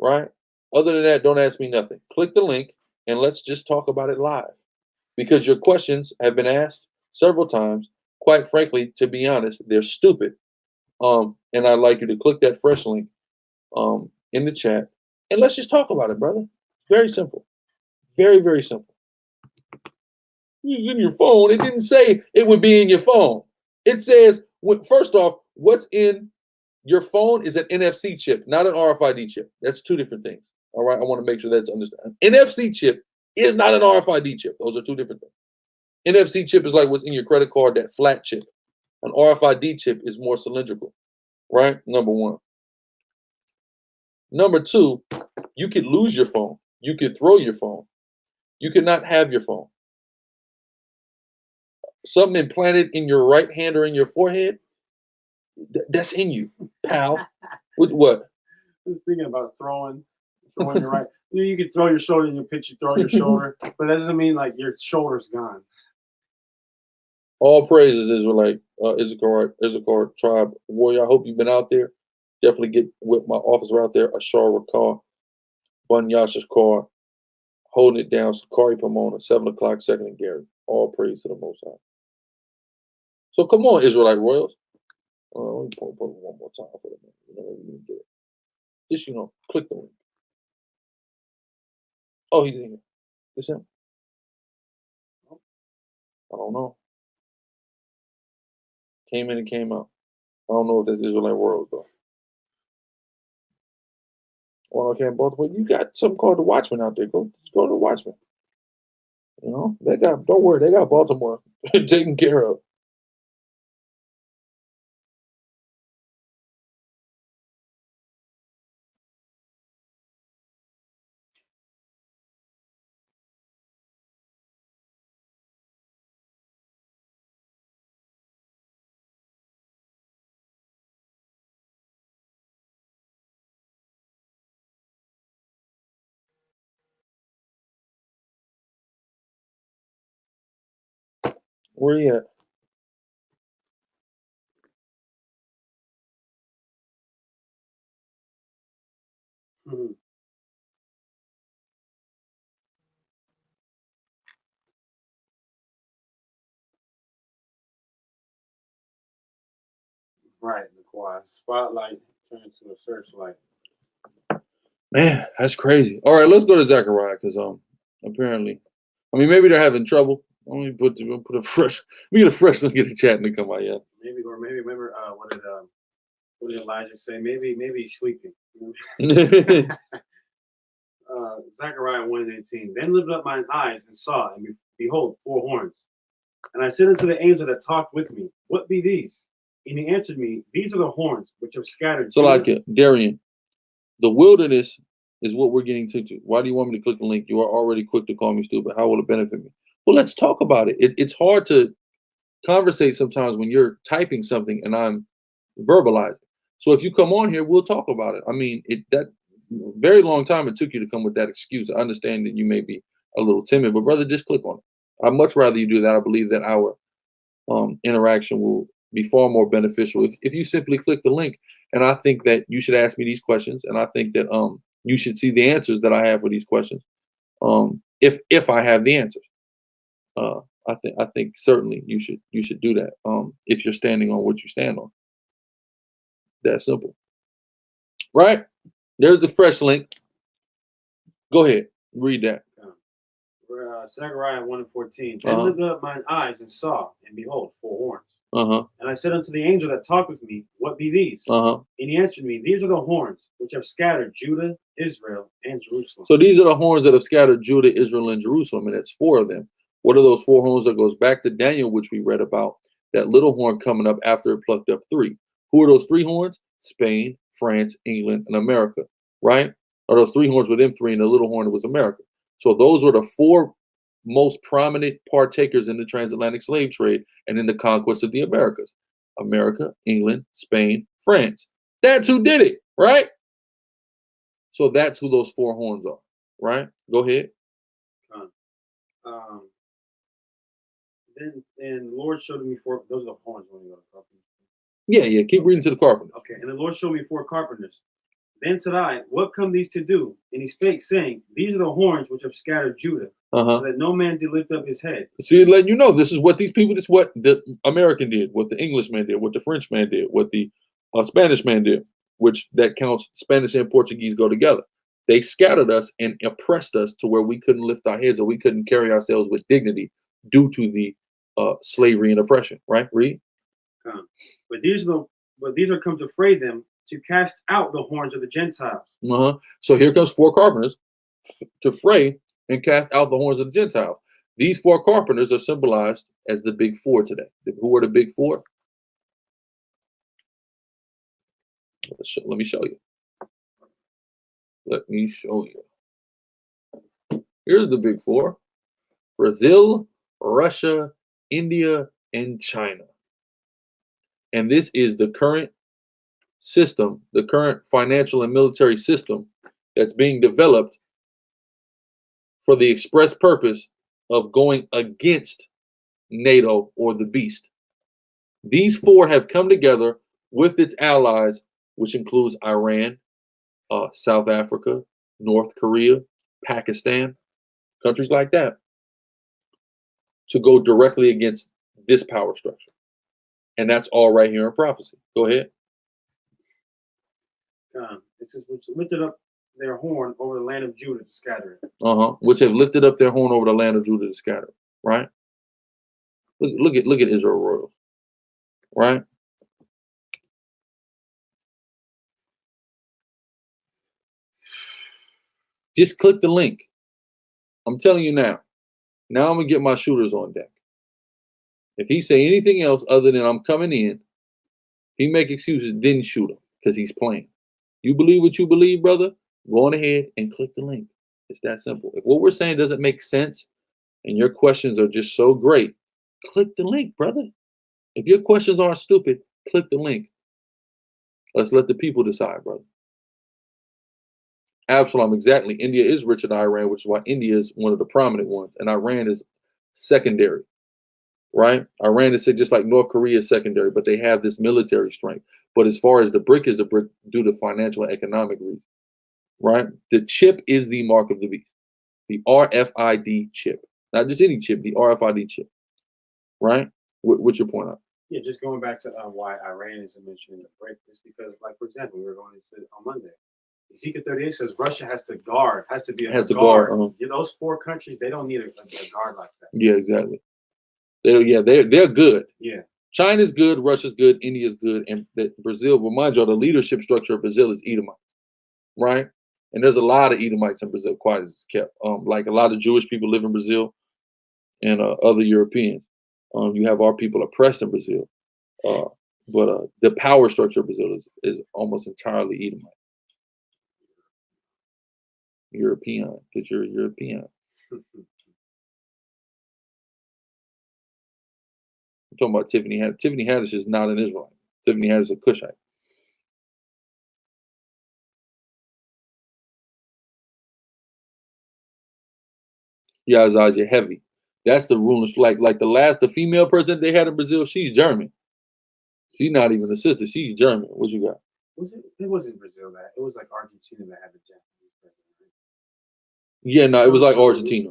Right? Other than that, don't ask me nothing. Click the link and let's just talk about it live. Because your questions have been asked several times. Quite frankly, to be honest, they're stupid. And I'd like you to click that fresh link in the chat. And let's just talk about it, brother. Very simple. Very, very simple. It's in your phone. It didn't say it would be in your phone. It says, first off, what's in your phone is an NFC chip, not an RFID chip. That's two different things. All right. I want to make sure that's understood. An NFC chip is not an RFID chip. Those are two different things. NFC chip is like what's in your credit card, that flat chip. An RFID chip is more cylindrical, right? Number one. Number two, you could lose your phone. You could throw your phone. You could not have your phone. Something implanted in your right hand or in your forehead, that's in you, pal. What? I was thinking about throwing your right. You could throw your shoulder in your pitch, you throw your shoulder, but that doesn't mean like your shoulder's gone. All praises, Israelite, Issachar tribe warrior. I hope you've been out there. Definitely get with my officer out there, Ashar Rakar, Bun Yasha's car, holding it down, Sicarii Pomona, 7 o'clock, second and Gary. All praise to the Most High. So come on, Israelite royals. Let me put it one more time for them. You know what we need to do. Just, click the link. Oh, he's in here. This him? I don't know. Came in and came out. I don't know if that's Israelite world though. Well, okay, Baltimore. You got something called the Watchman out there. Go to the Watchman. Don't worry, they got Baltimore taken care of. Where you at? Mm-hmm. Right, the quiet spotlight turned into a searchlight. Man, that's crazy. All right, let's go to Zechariah because apparently, maybe they're having trouble. Let me put a fresh. We get a fresh look at the chat and they come out. Yeah. Maybe remember what did Elijah say? Maybe he's sleeping. Zechariah 1:18. Then lifted up mine eyes and saw, and behold, 4 horns. And I said unto the angel that talked with me, what be these? And he answered me, these are the horns which have scattered. So, like Darian, the wilderness is what we're getting to. Why do you want me to click the link? You are already quick to call me stupid. How will it benefit me? Well, let's talk about it. It's hard to conversate sometimes when you're typing something and I'm verbalizing. So if you come on here, we'll talk about it. That very long time it took you to come with that excuse. I understand that you may be a little timid, but brother, just click on it. I'd much rather you do that. I believe that our interaction will be far more beneficial if you simply click the link. And I think that you should ask me these questions, and I think that you should see the answers that I have for these questions. If I have the answers, I think certainly you should do that. If you're standing on what you stand on, that simple, right? There's the fresh link. Go ahead, read that. Zechariah 1:14. Then lifted up mine eyes and saw, and behold, 4 horns. And I said unto the angel that talked with me, what be these? And he answered me, these are the horns which have scattered Judah, Israel, and Jerusalem. So these are the horns that have scattered Judah, Israel, and Jerusalem, and it's 4 of them. What are those 4 horns? That goes back to Daniel, which we read about, that little horn coming up after it plucked up 3. Who are those 3 horns? Spain, France, England, and America, right? Or those 3 horns with them 3, and the little horn was America. So those were the 4 most prominent partakers in the transatlantic slave trade and in the conquest of the Americas. America, England, Spain, France. That's who did it, right? So that's who those 4 horns are, right? Go ahead. Then the Lord showed me 4. Those are the horns when you go to carpenter. Yeah. Keep reading to the carpenter. Okay. And the Lord showed me 4 carpenters. Then said I, what come these to do? And he spake, saying, these are the horns which have scattered Judah, so that no man did lift up his head. See, letting you know, this is what these people, this is what the American did, what the Englishman did, what the Frenchman did, what the Spanish man did, which that counts, Spanish and Portuguese go together. They scattered us and oppressed us to where we couldn't lift our heads or we couldn't carry ourselves with dignity due to the slavery and oppression, right? Read. But these are come to fray them, to cast out the horns of the Gentiles. So here comes 4 carpenters to fray and cast out the horns of the Gentiles. These four carpenters are symbolized as the big four today. Who are the big four? Let me show you. Let me show you. Here's the big four: Brazil, Russia, India, and China. And this is the current system, the current financial and military system that's being developed for the express purpose of going against NATO or the beast. These four have come together with its allies, which includes Iran, South Africa, North Korea, Pakistan, countries like that, to go directly against this power structure. And that's all right here in prophecy. Go ahead. It says, which lifted up their horn over the land of Judah to scatter it. Which have lifted up their horn over the land of Judah to scatter it. Right? Look at Israel royals. Right? Just click the link. I'm telling you now. Now I'm gonna get my shooters on deck. If he say anything else other than I'm coming in, he make excuses, didn't shoot him because he's playing. You believe what you believe, brother? Go on ahead and click the link. It's that simple. If what we're saying doesn't make sense and your questions are just so great, click the link, brother. If your questions aren't stupid, click the link. Let's let the people decide, brother. Absalom, exactly. India is richer than Iran, which is why India is one of the prominent ones, and Iran is secondary, right? Iran is just like North Korea is secondary, but they have this military strength. But as far as the brick is the brick due to financial and economic reasons, right? The chip is the mark of the beast, the RFID chip, not just any chip, the RFID chip, right? What's your point on? Yeah, just going back to why Iran isn't mentioned in the break is because, like, for example, we were going into on Monday. Ezekiel 38 says Russia has to guard, has to be a guard. Yeah, those four countries, they don't need a guard like that. Yeah, exactly. They're good. Yeah. China's good, Russia's good, India's good, and Brazil, remind you, the leadership structure of Brazil is Edomite, right? And there's a lot of Edomites in Brazil, quiet as it's kept. Like a lot of Jewish people live in Brazil and other Europeans. You have our people oppressed in Brazil. But the power structure of Brazil is almost entirely Edomite. European, because you're European. I'm talking about Tiffany Haddish. Tiffany Haddish is not an Israelite. Tiffany Haddish is a Cushite. Yeah, Azaja heavy. That's the ruling. Like the female president they had in Brazil, she's German. She's not even a sister. She's German. What you got? It wasn't Brazil that. It was like Argentina that had the Japanese president. Yeah, no, it was like Argentina.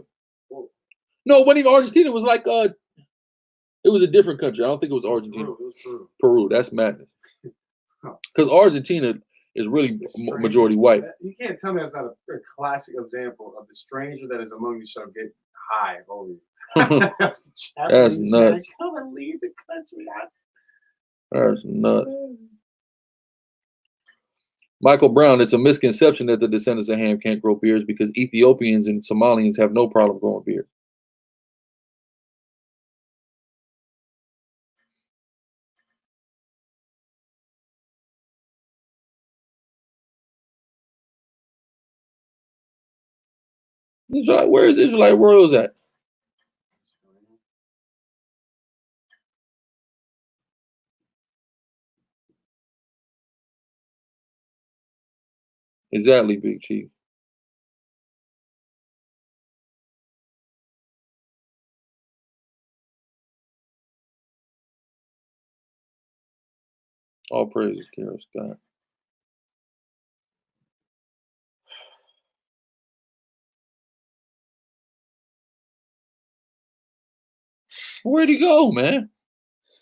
No, it wasn't even Argentina. It was like it was a different country. I don't think it was Argentina. Peru. It was Peru. Peru. That's madness. Because Argentina is really majority white. You can't tell me that's not a classic example of the stranger that is among you shall get high over you. That's nuts. Come and leave the country. That's nuts. Michael Brown, it's a misconception that the descendants of Ham can't grow beards because Ethiopians and Somalians have no problem growing beards. Israelite, where is Israelite royals at? Exactly, Big Chief. All praises, Carol Scott. Where'd he go, man?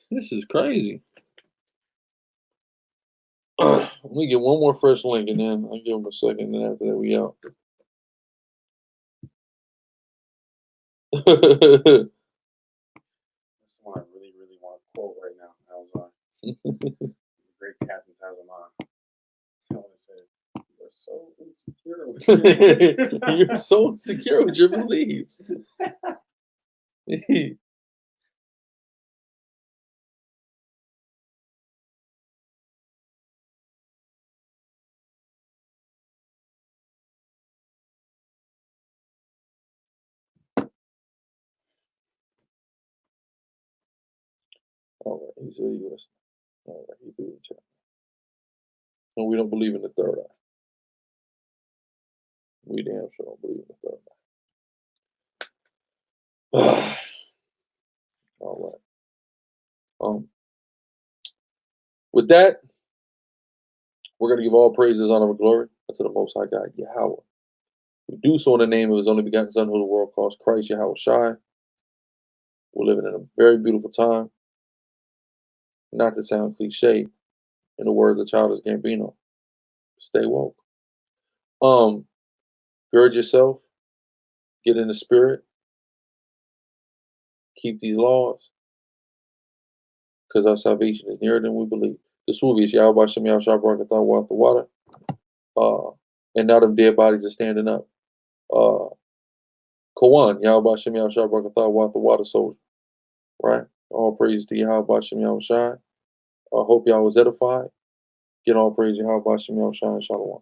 This is crazy. Let me get one more fresh link and then I'll give him a second, and after that we out. That's one I really, really want to quote right now. The great Captain Tazamon. I want to say, you're so insecure. You're so insecure with your beliefs. All right, he said yes. All right, he did check. And we don't believe in the third eye. We damn sure don't believe in the third eye. All right. With that, we're going to give all praises, honor, and glory unto the Most High God, Yahweh. We do so in the name of His only begotten Son, who the world calls Christ, Yahweh Shai. We're living in a very beautiful time. Not to sound cliche, in the words of Childish Gambino, stay woke. Gird yourself, get in the spirit, keep these laws, because our salvation is nearer than we believe. The Swuvi is Yahweh Shem Yahweh Shai Barakatah Wath the water. And now them dead bodies are standing up. Kawan, Yahweh Shem Yahweh Shai Barakatah Wath the water soldier. Right? All praise to Yahweh Shem Yahweh Shai. I hope y'all was edified. Get all praise to Yahweh Shem Yahweh Shai and Shalom.